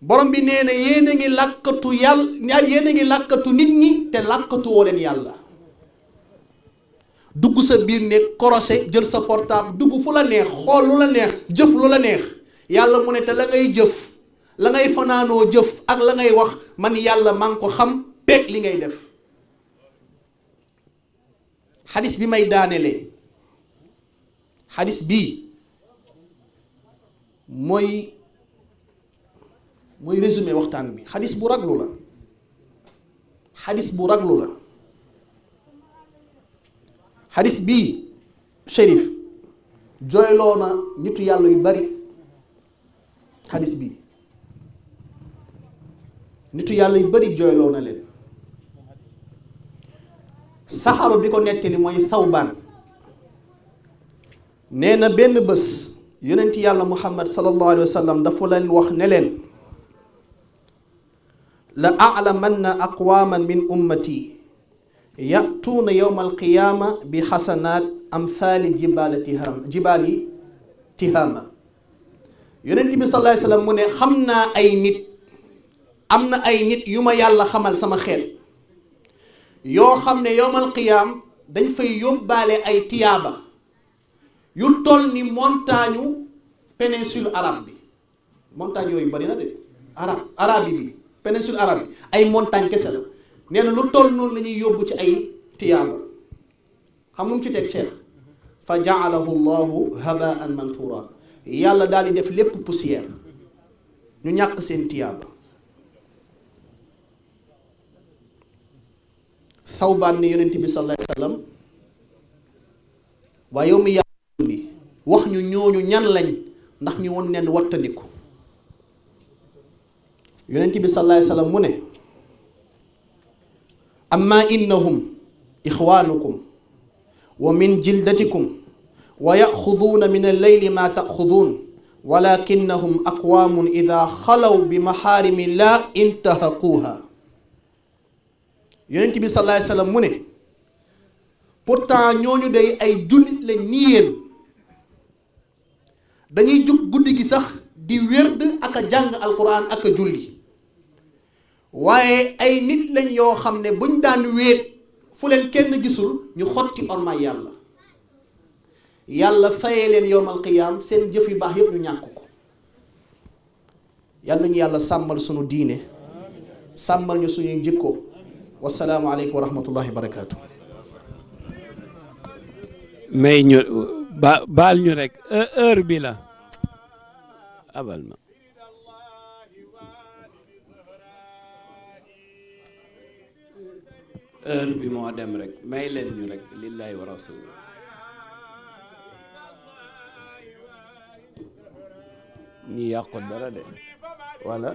A: borom bi nee na yéen a ngi làkkatu yàlla, yéen a ngi làkkatu nit ñi te làkkatu woo leen yàlla. dugg sa biir ne korosé jël sa portable dugg fu la neex xool lu la neex jëf lu la neex yàlla mu ne te la ngay jëf la ngay fanaanoo jëf ak la ngay wax man yàlla maa ngi ko xam peeg li ngay def. xadis bi may daanelee xadis bii mooy résumé waxtaan bi. xadis bu raglu la, xadis bu raglu la. xadis bii Chérif jooyloo na nitu yàlla yu bari. xadis bii nitu yàlla yu bari jooyloo na leen. saxaaba bi ko nettali mooy Sawbaan. nee na benn bés yonent yàlla Muhammad sallallahu alayhi wa sallam dafa leen wax ne leen la a'lamanna aqwaman min ummati ya'tuuna yawma alqiyaama bi xasanaat amsaali jibaali tihaama. yonent bi sallallahu alayhi wa sallam mu ne xam naa ay nit, am na ay nit yu ma yàlla xamal sama xeet yoo xam ne yawmal qiyaam dañ fay yóbbaale ay tiyaaba yu toll ni montagne péninsule arabe bi. montagne yooyu bari na de arabe bi péninsule arabe bi ay montagne kese la. nee na lu toll noonu la ñuy yóbbu ci ay tiyaaba. xam nga mu ci teg Cheikh fa ja'alahu llahu habaan manthura. yàlla daal di def lépp poussière, ñu ñàkk seen tiyaaba. Sawbaan ne yonent bi sallallahu alayhi wa sallam waaye yow mi yàlla ni wax ñu ñooñu ñan lañ ndax ñu won neen wattandiku. yonent bi sallallahu alayhi wa sallam mu ne amma innahum ixwaanukum wa min jildatikum wa yaxuduuna min alleyli ma taxuduun walakinnahum aqwaamun ida xalaw bi maxaarimillah intahaquuha. yonent bi sallallahu alayhi wa sallam mu ne pourtant ñooñu day ay jullit lañ ni yéen, dañuy jug guddi gi sax di wérd ak a jàng alquran ak a julli, waaye ay nit lañ yoo xam ne buñ daan wéet fu leen kenn gisul ñu xotti ormaay yàlla. yàlla fayee leen yowmal qiyaam seen jëf yu baax yépp ñu ñàkk ko. yal nañu yàlla sàmmal sunu diine, sàmmal ñu suñuy jikko. wassalaamu aleykum wa rahmatullahi wa barakaatu.
D: may ñu baal ñu rek heure bi la abal ma. heure bi moo dem rek may leen ñu rek lillahi wa rasul. ñi yàqu dara de wala